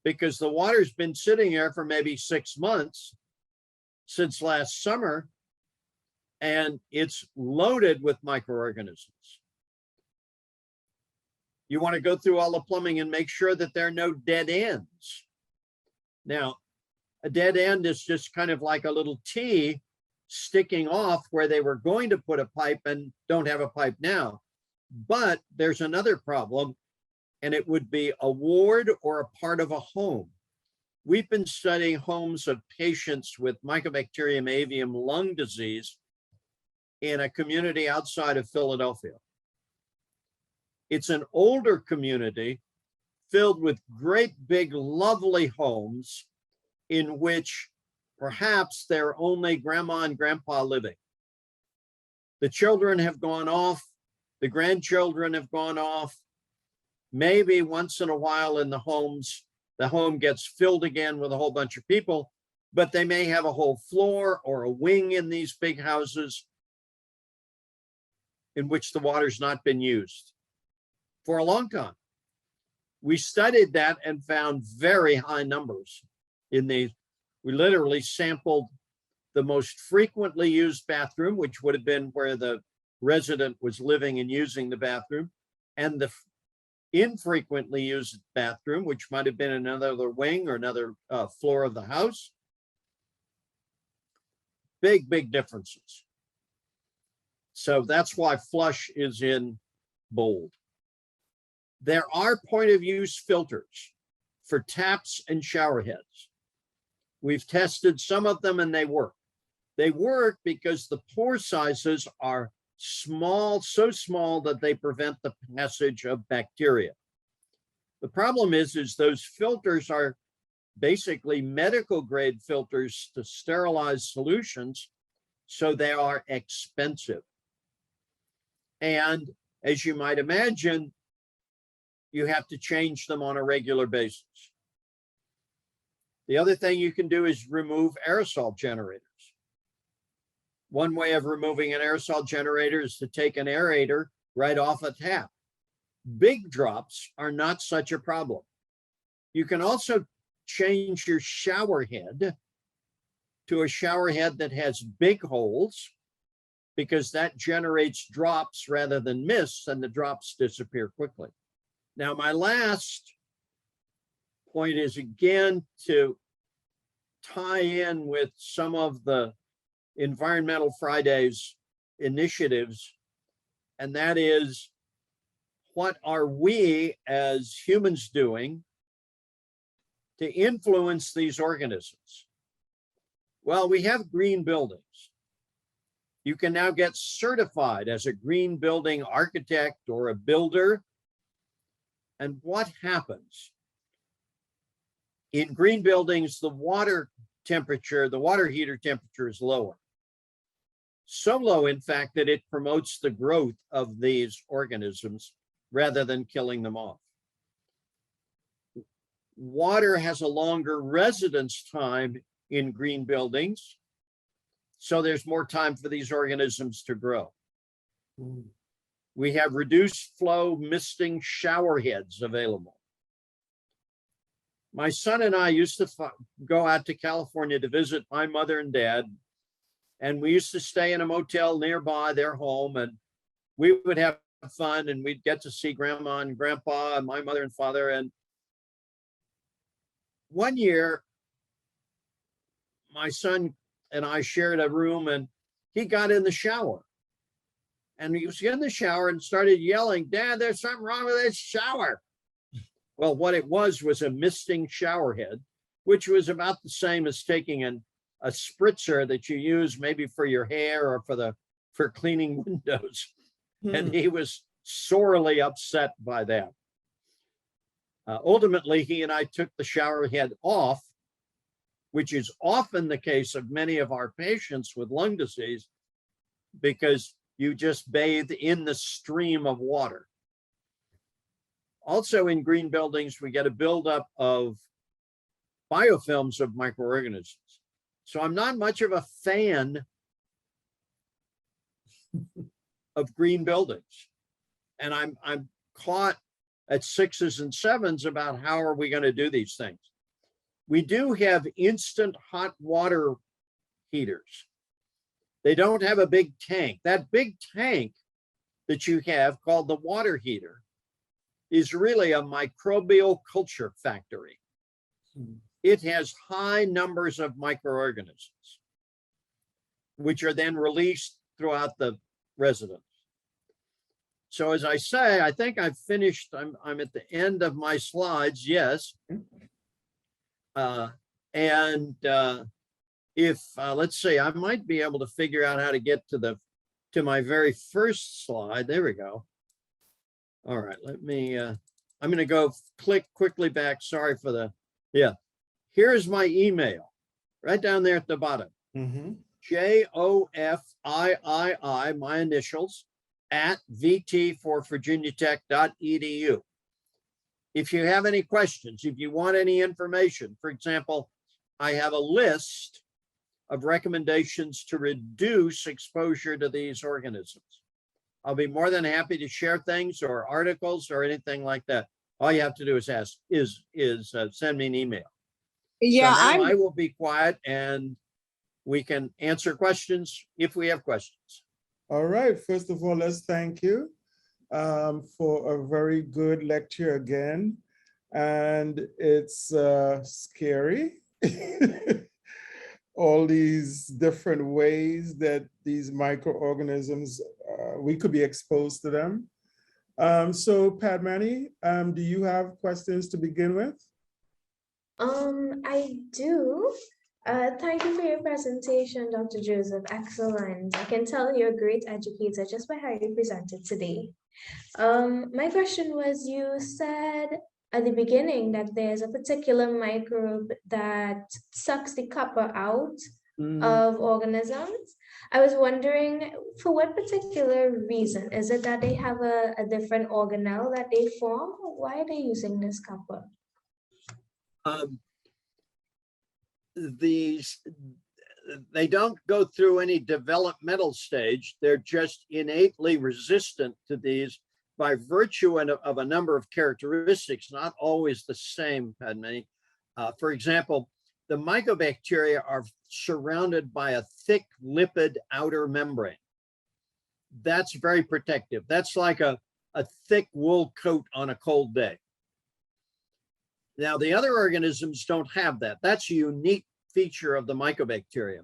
because the water's been sitting there for maybe 6 months since last summer, and it's loaded with microorganisms. You want to go through all the plumbing and make sure that there are no dead ends. Now, a dead end is just kind of like a little T sticking off where they were going to put a pipe and don't have a pipe now. But there's another problem, and it would be a ward or a part of a home. We've been studying homes of patients with Mycobacterium avium lung disease in a community outside of Philadelphia. It's an older community filled with great big lovely homes in which perhaps there are only grandma and grandpa living. The children have gone off, the grandchildren have gone off. Maybe once in a while in the homes, the home gets filled again with a whole bunch of people, but they may have a whole floor or a wing in these big houses in which the water's not been used for a long time. We studied that and found very high numbers in these. We literally sampled the most frequently used bathroom, which would have been where the resident was living and using the bathroom, and the infrequently used bathroom, which might have been in another wing or another floor of the house. Big differences. So that's why flush is in bold. There are point of use filters for taps and shower heads. We've tested some of them and they work. They work because the pore sizes are small, so small that they prevent the passage of bacteria. The problem is those filters are basically medical grade filters to sterilize solutions, so they are expensive. And as you might imagine, you have to change them on a regular basis. The other thing you can do is remove aerosol generators. One way of removing an aerosol generator is to take an aerator right off a tap. Big drops are not such a problem. You can also change your shower head to a shower head that has big holes, because that generates drops rather than mist, and the drops disappear quickly. Now, my last point is, again, to tie in with some of the Environmental Fridays initiatives, and that is, what are we as humans doing to influence these organisms? Well, we have green buildings. You can now get certified as a green building architect or a builder. And what happens? In green buildings, the water temperature, the water heater temperature is lower. So low, in fact, that it promotes the growth of these organisms rather than killing them off. Water has a longer residence time in green buildings, so there's more time for these organisms to grow. We have reduced flow misting shower heads available. My son and I used to go out to California to visit my mother and dad, and we used to stay in a motel nearby their home, and we would have fun, and we'd get to see grandma and grandpa and my mother and father. And one year, my son and I shared a room, and he got in the shower. And he was in the shower and started yelling, "Dad, there's something wrong with this shower." Well, what it was a misting shower head, which was about the same as taking a spritzer that you use maybe for your hair or for cleaning windows. And he was sorely upset by that. Ultimately, he and I took the shower head off, which is often the case of many of our patients with lung disease, because you just bathe in the stream of water. Also in green buildings, we get a buildup of biofilms of microorganisms. So I'm not much of a fan of green buildings. And I'm caught at 6s and 7s about how are we going to do these things. We do have instant hot water heaters. They don't have a big tank. That big tank that you have, called the water heater, is really a microbial culture factory. It has high numbers of microorganisms, which are then released throughout the residence. So as I say, I think I've finished. I'm at the end of my slides. Yes. If let's see, I might be able to figure out how to get to my very first slide. There we go. All right, let me. I'm going to go click quickly back. Sorry for the. Yeah, here's my email, right down there at the bottom. JOFIII, my initials, at vt4virginiatech.edu. If you have any questions, if you want any information, for example, I have a list of recommendations to reduce exposure to these organisms. I'll be more than happy to share things or articles or anything like that. All you have to do is send me an email. Yeah, so now I will be quiet and we can answer questions if we have questions. All right, first of all, let's thank you for a very good lecture again. And it's scary. All these different ways that these microorganisms, we could be exposed to them. So Padmani, do you have questions to begin with? I do. Thank you for your presentation, Dr. Joseph. Excellent. I can tell you're a great educator just by how you presented today. My question was, you said at the beginning that there's a particular microbe that sucks the copper out of organisms. I was wondering, for what particular reason? Is it that they have a different organelle that they form? Why are they using this copper? They don't go through any developmental stage. They're just innately resistant to these by virtue of a number of characteristics, not always the same, Padmani. For example, the mycobacteria are surrounded by a thick lipid outer membrane. That's very protective. That's like a thick wool coat on a cold day. Now, the other organisms don't have that. That's a unique feature of the mycobacteria.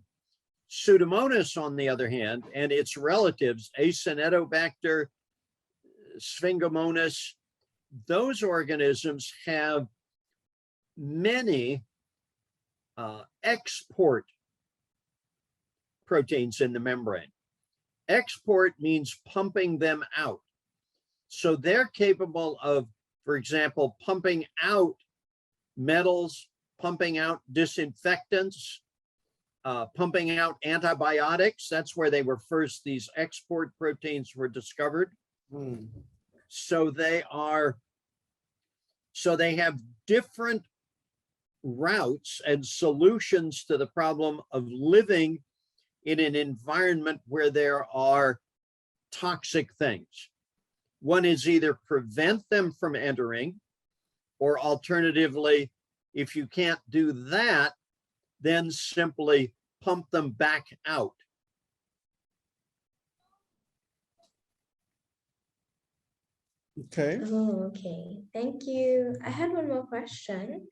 Pseudomonas, on the other hand, and its relatives, Acinetobacter, Sphingomonas, those organisms have many export proteins in the membrane. Export means pumping them out. So they're capable of, for example, pumping out metals, pumping out disinfectants, pumping out antibiotics. That's where these export proteins were discovered. So they have different routes and solutions to the problem of living in an environment where there are toxic things. One is either prevent them from entering, or alternatively, if you can't do that, then simply pump them back out. Okay. Oh, okay. Thank you. I had one more question.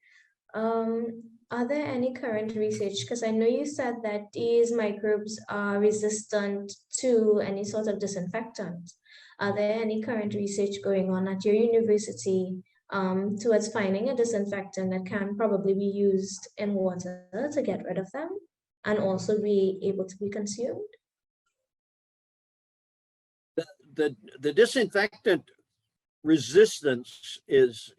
Are there any current research? Because I know you said that these microbes are resistant to any sort of disinfectant. Are there any current research going on at your university towards finding a disinfectant that can probably be used in water to get rid of them and also be able to be consumed? The disinfectant resistance is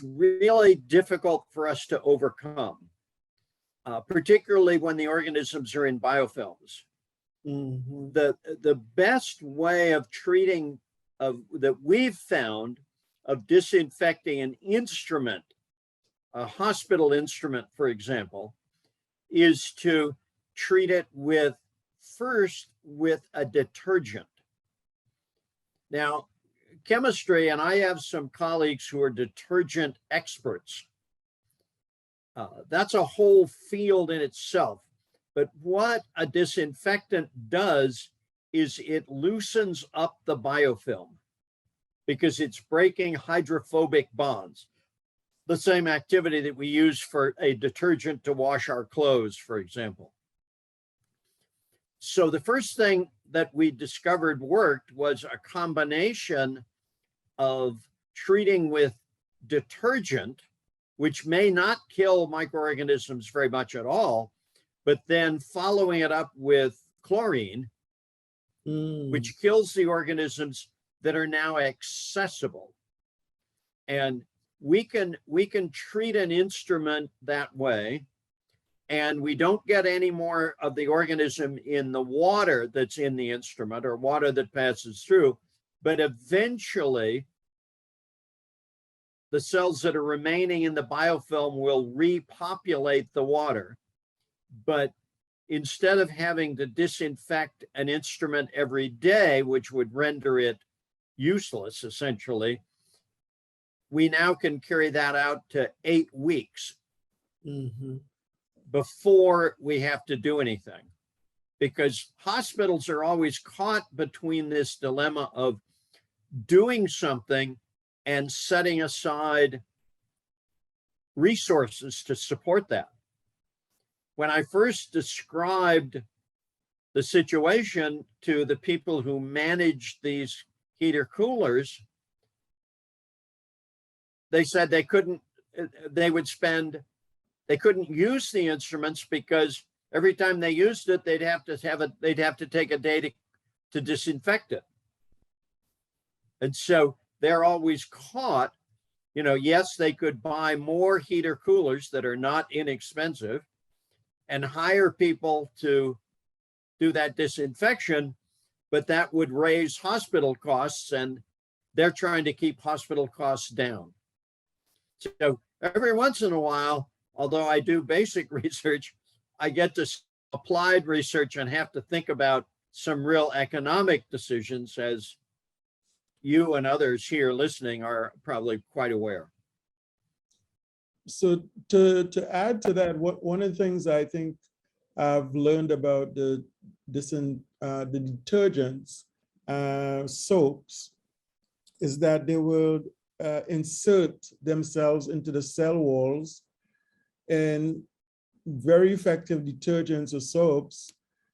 really difficult for us to overcome, particularly when the organisms are in biofilms. The best way of treating that we've found of disinfecting an instrument, a hospital instrument, for example, is to treat it first with a detergent. Now, chemistry, and I have some colleagues who are detergent experts. That's a whole field in itself. But what a disinfectant does is it loosens up the biofilm because it's breaking hydrophobic bonds. The same activity that we use for a detergent to wash our clothes, for example. So the first thing that we discovered worked was a combination of treating with detergent, which may not kill microorganisms very much at all, but then following it up with chlorine, which kills the organisms that are now accessible. And we can treat an instrument that way, and we don't get any more of the organism in the water that's in the instrument or water that passes through, but eventually the cells that are remaining in the biofilm will repopulate the water. But instead of having to disinfect an instrument every day, which would render it useless, essentially, we now can carry that out to 8 weeks before we have to do anything, because hospitals are always caught between this dilemma of doing something and setting aside resources to support that. When I first described the situation to the people who managed these heater coolers, they said they couldn't use the instruments because every time they used it, they'd have to take a day to disinfect it. And so they're always caught, yes, they could buy more heater coolers that are not inexpensive and hire people to do that disinfection, but that would raise hospital costs, and they're trying to keep hospital costs down. So every once in a while, although I do basic research, I get to applied research and have to think about some real economic decisions, as you and others here listening are probably quite aware. So to add to that, one of the things I think I've learned about the detergents, soaps, is that they will insert themselves into the cell walls, and very effective detergents or soaps,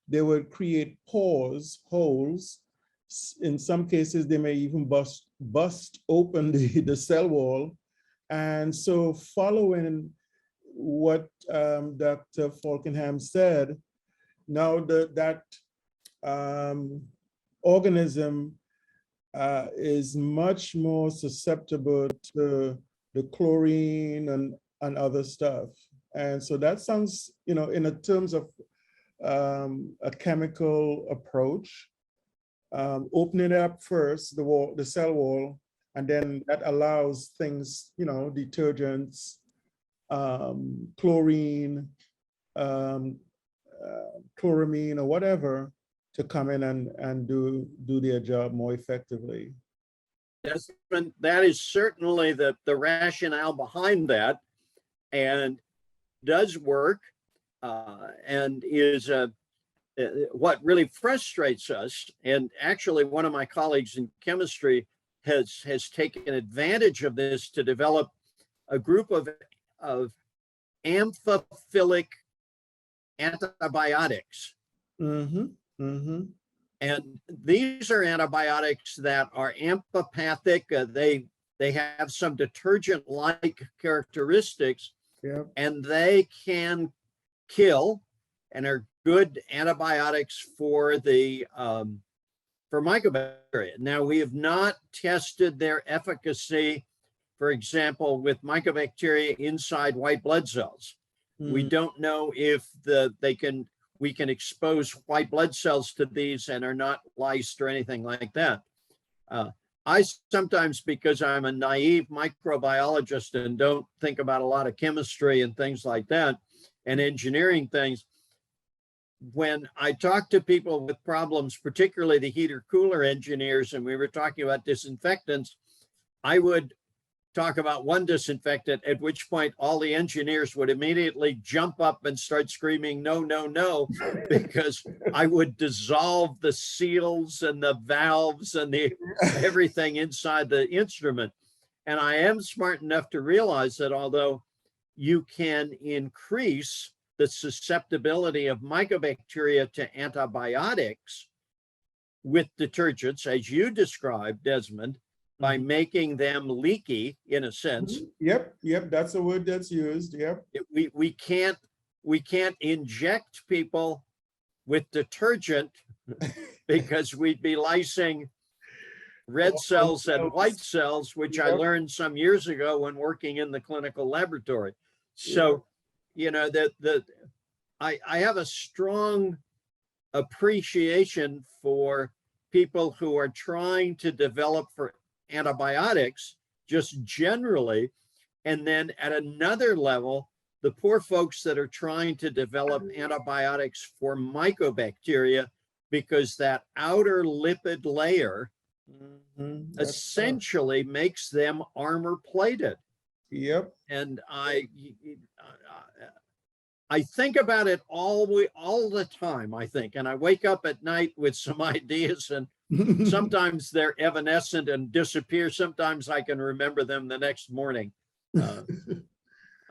they will create pores, holes. In some cases, they may even bust open the cell wall. And so following what Dr. Falkingham said, now that organism is much more susceptible to the chlorine and other stuff. And so that sounds, in a terms of a chemical approach, opening up first the cell wall, and then that allows things, detergents, chlorine, chloramine, or whatever, to come in and do their job more effectively. Yes, and that is certainly the rationale behind that, and does work, and is what really frustrates us. And actually, one of my colleagues in chemistry has taken advantage of this to develop a group of amphiphilic antibiotics. Mm-hmm. Mm-hmm. And these are antibiotics that are amphipathic. They have some detergent-like characteristics, Yeah. and they can kill and are good antibiotics for mycobacteria. Now, we have not tested their efficacy, for example, with mycobacteria inside white blood cells. We don't know if we can expose white blood cells to these and are not lysed or anything like that. I sometimes, because I'm a naive microbiologist and don't think about a lot of chemistry and things like that, and engineering things, when I talk to people with problems, particularly the heater cooler engineers, and we were talking about disinfectants, I would talk about one disinfectant, at which point all the engineers would immediately jump up and start screaming, no, no, no, because I would dissolve the seals and the valves and everything inside the instrument. And I am smart enough to realize that although you can increase the susceptibility of mycobacteria to antibiotics with detergents, as you described, Desmond, by making them leaky, in a sense. Yep, that's a word that's used. Yep. We can't inject people with detergent because we'd be lysing red cells and white cells, which I learned some years ago when working in the clinical laboratory. So, I have a strong appreciation for people who are trying to develop for antibiotics just generally, and then at another level, the poor folks that are trying to develop antibiotics for mycobacteria, because that outer lipid layer essentially makes them armor plated. Yep. And I think about it all the time, I think, and I wake up at night with some ideas, and sometimes they're evanescent and disappear. Sometimes I can remember them the next morning.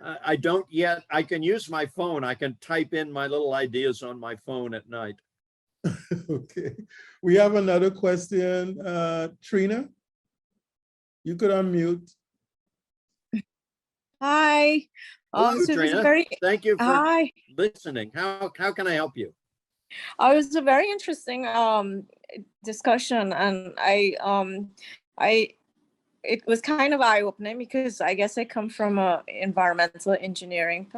I don't yet. I can use my phone. I can type in my little ideas on my phone at night. Okay. We have another question. Trina, you could unmute. Hi. Hello, So it was a Trina. very Thank you for hi. listening. How can I help you? It was a very interesting discussion, and it was kind of eye-opening because I guess I come from a environmental engineering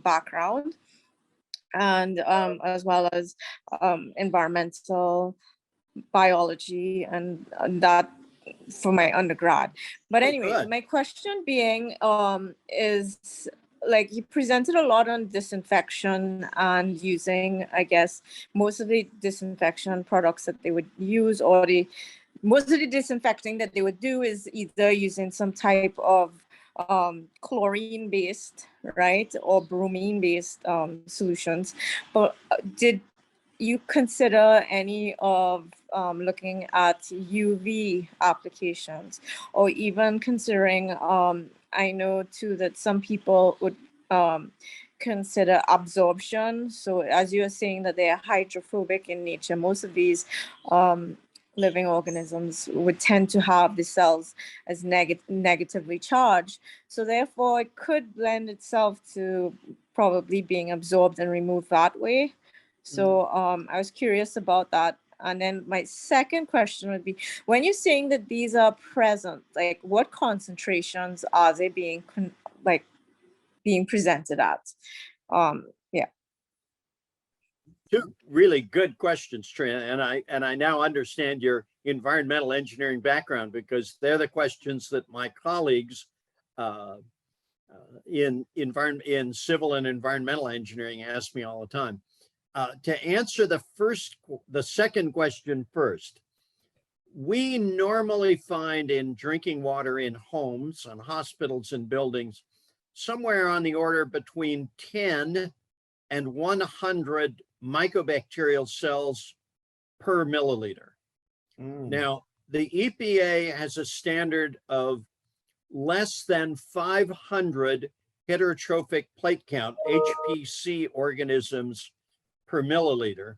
background, and as well as environmental biology and that for my undergrad. But anyway, good. my question being is, like, you presented a lot on disinfection and using, I guess, most of the disinfection products that they would use, or most of the disinfecting that they would do is either using some type of chlorine based, right, or bromine based solutions. But did you consider any of looking at UV applications, or even considering, I know too that some people would consider absorption. So as you were saying that they are hydrophobic in nature, most of these living organisms would tend to have the cells as negatively charged. So therefore it could lend itself to probably being absorbed and removed that way. So I was curious about that. And then my second question would be, when you're saying that these are present, like what concentrations are they being presented at? Yeah. Two really good questions, Trina, and I now understand your environmental engineering background, because they're the questions that my colleagues in civil and environmental engineering ask me all the time. To answer the second question first, we normally find in drinking water in homes and hospitals and buildings somewhere on the order between 10 and 100 mycobacterial cells per milliliter. Now, the EPA has a standard of less than 500 heterotrophic plate count, HPC organisms per milliliter.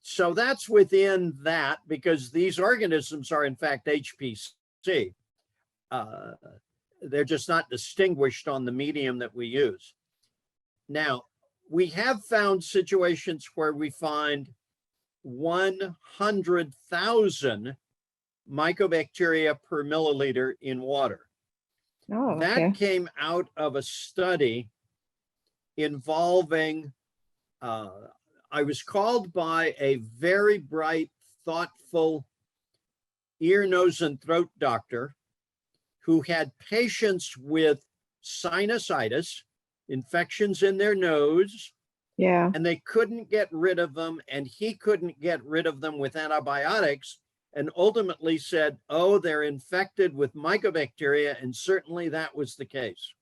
So that's within that, because these organisms are in fact HPC. They're just not distinguished on the medium that we use. Now, we have found situations where we find 100,000 mycobacteria per milliliter in water. Oh, okay. That came out of a study involving I was called by a very bright, thoughtful ear, nose, and throat doctor who had patients with sinusitis, infections in their nose, Yeah. and they couldn't get rid of them, and he couldn't get rid of them with antibiotics, and ultimately said, oh, they're infected with mycobacteria, and certainly that was the case.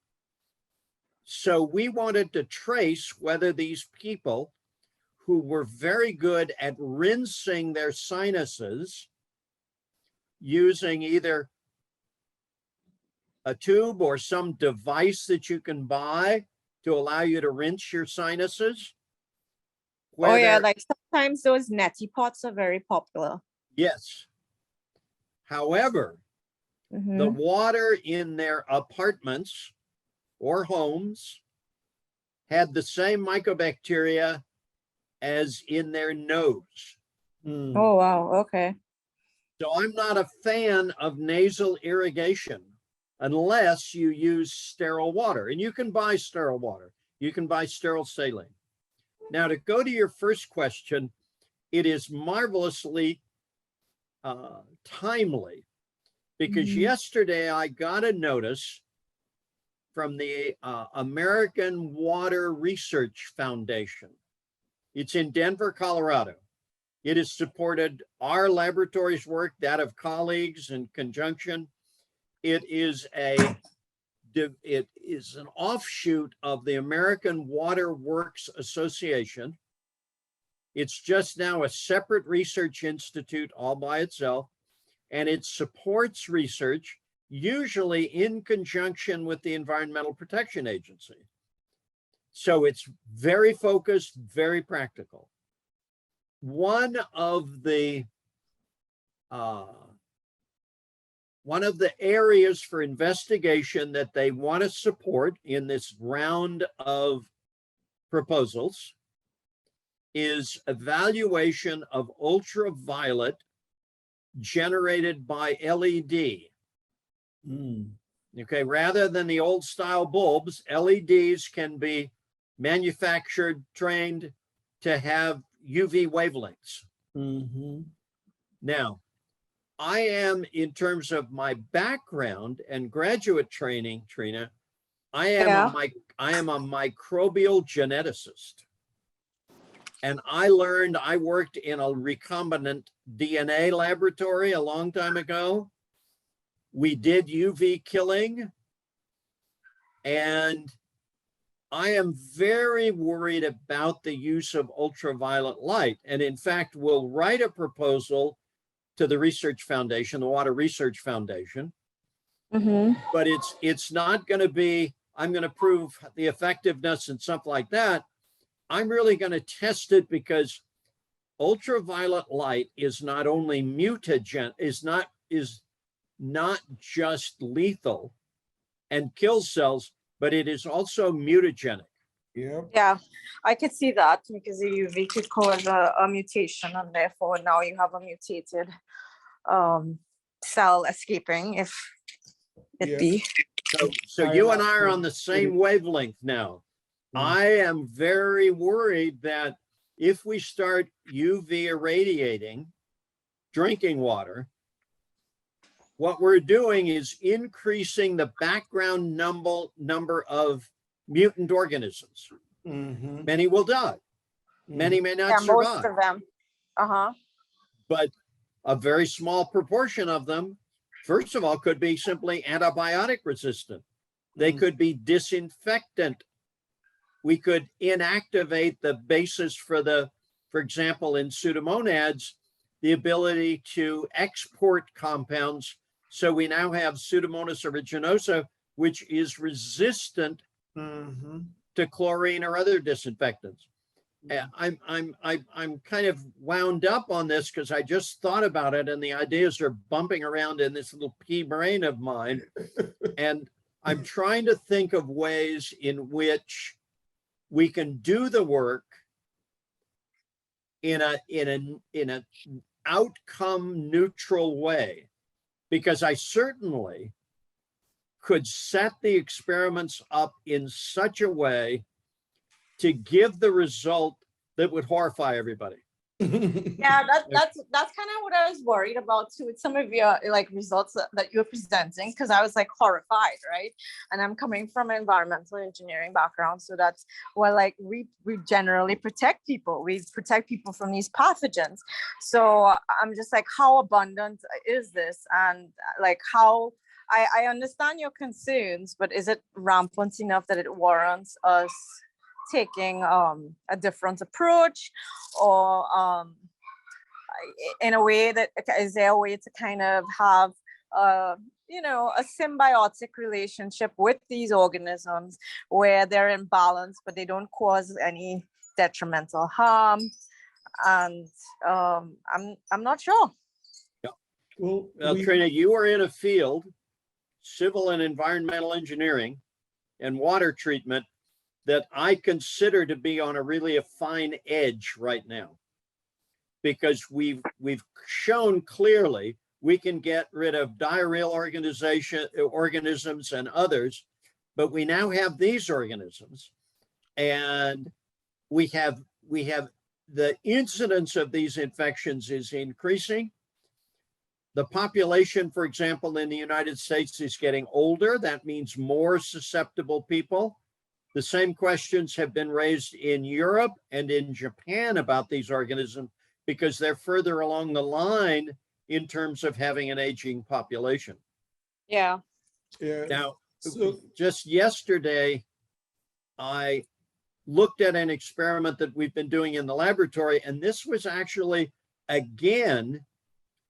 So we wanted to trace whether these people who were very good at rinsing their sinuses using either a tube or some device that you can buy to allow you to rinse your sinuses. Oh yeah, like sometimes those neti pots are very popular. Yes. However, the water in their apartments or homes had the same mycobacteria as in their nose. Oh, wow. Okay. So I'm not a fan of nasal irrigation unless you use sterile water. And you can buy sterile water. You can buy sterile saline. Now, to go to your first question, it is marvelously timely, because yesterday I got a notice from the American Water Research Foundation. It's in Denver, Colorado. It has supported our laboratories work, that of colleagues in conjunction. It is a it is an offshoot of the American Water Works Association. It's just now a separate research institute all by itself, and it supports research, usually in conjunction with the Environmental Protection Agency. So it's very focused, very practical. One of the areas for investigation that they want to support in this round of proposals is evaluation of ultraviolet generated by LED. Okay, rather than the old style bulbs, LEDs can be manufactured, trained to have UV wavelengths. Now, I am, in terms of my background and graduate training, Trina, I am a microbial geneticist. And I worked in a recombinant DNA laboratory a long time ago. We did UV killing. And I am very worried about the use of ultraviolet light. And in fact, we'll write a proposal to the Research Foundation, the Water Research Foundation. But it's not going to be, I'm going to prove the effectiveness and stuff like that. I'm really going to test it because ultraviolet light is not only mutagen, is not just lethal and kills cells, but it is also mutagenic. Yeah, I could see that because the UV could cause a mutation, and therefore now you have a mutated cell escaping if it be. So you and I are on the same wavelength now. I am very worried that if we start UV irradiating drinking water, what we're doing is increasing the background number of mutant organisms. Many will die. Many may not survive. Most of them. But a very small proportion of them, first of all, could be simply antibiotic resistant. They could be disinfectant. We could inactivate the basis for example, in Pseudomonads, the ability to export compounds. So we now have Pseudomonas aeruginosa, which is resistant to chlorine or other disinfectants. I'm kind of wound up on this because I just thought about it and the ideas are bumping around in this little pea brain of mine. And I'm trying to think of ways in which we can do the work in an outcome neutral way, because I certainly could set the experiments up in such a way to give the result that would horrify everybody. Yeah, that's kind of what I was worried about too, with some of your like results that you're presenting, because I was like horrified, right? And I'm coming from an environmental engineering background, so that's well, like we generally protect people. We protect people from these pathogens. So I'm just like, how abundant is this? And like how I understand your concerns, but is it rampant enough that it warrants us taking a different approach, or in a way that is there a way to kind of have a symbiotic relationship with these organisms where they're in balance but they don't cause any detrimental harm? And I'm not sure. Yeah. Well, Trina, you are in a field, civil and environmental engineering and water treatment, that I consider to be on a fine edge right now, because we've shown clearly we can get rid of diarrheal organisms and others, but we now have these organisms, and we have the incidence of these infections is increasing. The population, for example, in the United States is getting older. That means more susceptible people. The same questions have been raised in Europe and in Japan about these organisms because they're further along the line in terms of having an aging population. Yeah. Yeah. Now, So, just yesterday, I looked at an experiment that we've been doing in the laboratory, and this was actually, again,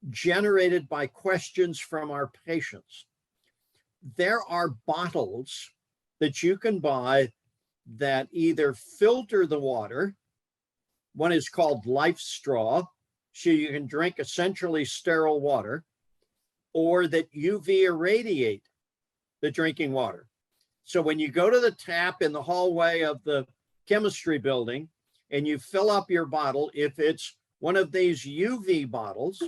generated by questions from our patients. There are bottles that you can buy that either filter the water. One is called Life Straw, so you can drink essentially sterile water, or that UV irradiate the drinking water. So when you go to the tap in the hallway of the chemistry building and you fill up your bottle, if it's one of these UV bottles,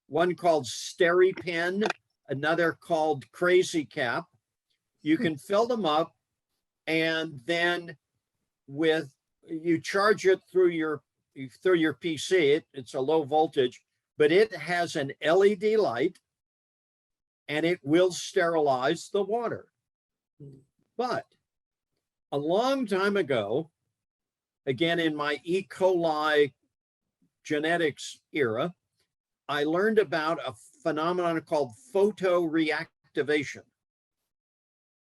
one called SteriPen, another called Crazy Cap, you can fill them up, and then you charge it through your PC. It's a low voltage, but it has an LED light, and it will sterilize the water. But a long time ago, again in my E. coli genetics era, I learned about a phenomenon called photoreactivation.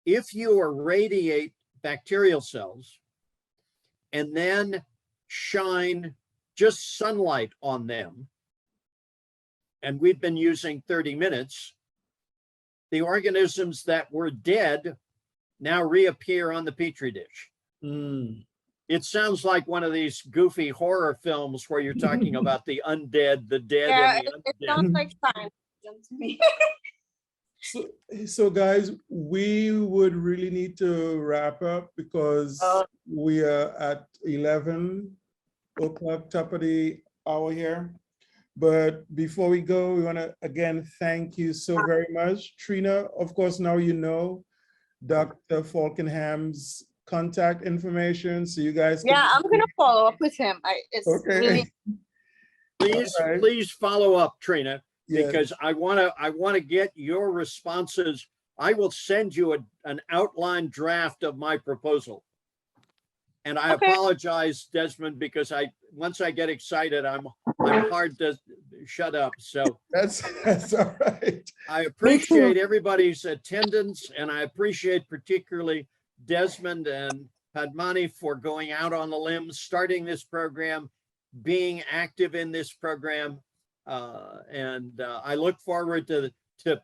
If you irradiate bacterial cells and then shine just sunlight on them, and we've been using 30 minutes, the organisms that were dead now reappear on the petri dish. It sounds like one of these goofy horror films where you're talking about the undead, the dead, and the undead. It sounds like science to me. So guys, we would really need to wrap up because we are at 11 o'clock, top of the hour here. But before we go, we want to again thank you so very much. Trina, of course, now you know Dr. Falkinham's contact information, so you guys can... Yeah, I'm gonna follow up with him. Okay. Really Please follow up, Trina, Yes. because I want to get your responses. I will send you an outline draft of my proposal. And I apologize, Desmond, because once I get excited, I'm hard to shut up. So That's all right. I appreciate everybody's attendance, and I appreciate particularly Desmond and Padmani for going out on the limb, starting this program, being active in this program. And I look forward to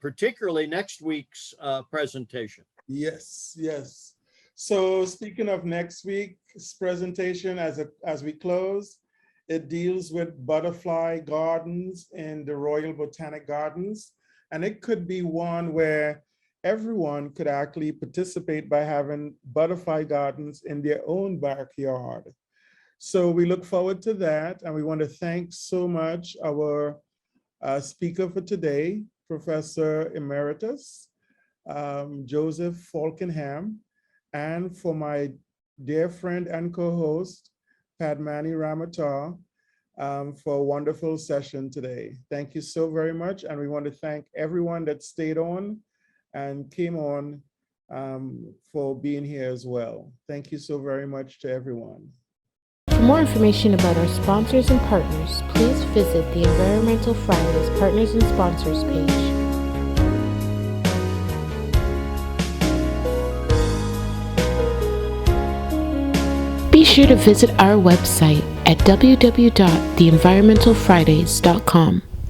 particularly next week's presentation. Yes, yes. So speaking of next week's presentation, as we close, it deals with butterfly gardens in the Royal Botanic Gardens. And it could be one where everyone could actually participate by having butterfly gardens in their own backyard. So we look forward to that. And we want to thank so much our speaker for today, Professor Emeritus Joseph Falkinham, and for my dear friend and co-host, Padmani Ramatar, for a wonderful session today. Thank you so very much. And we want to thank everyone that stayed on and came on for being here as well. Thank you so very much to everyone. For more information about our sponsors and partners, please visit the Environmental Fridays Partners and Sponsors page. Be sure to visit our website at www.theenvironmentalfridays.com.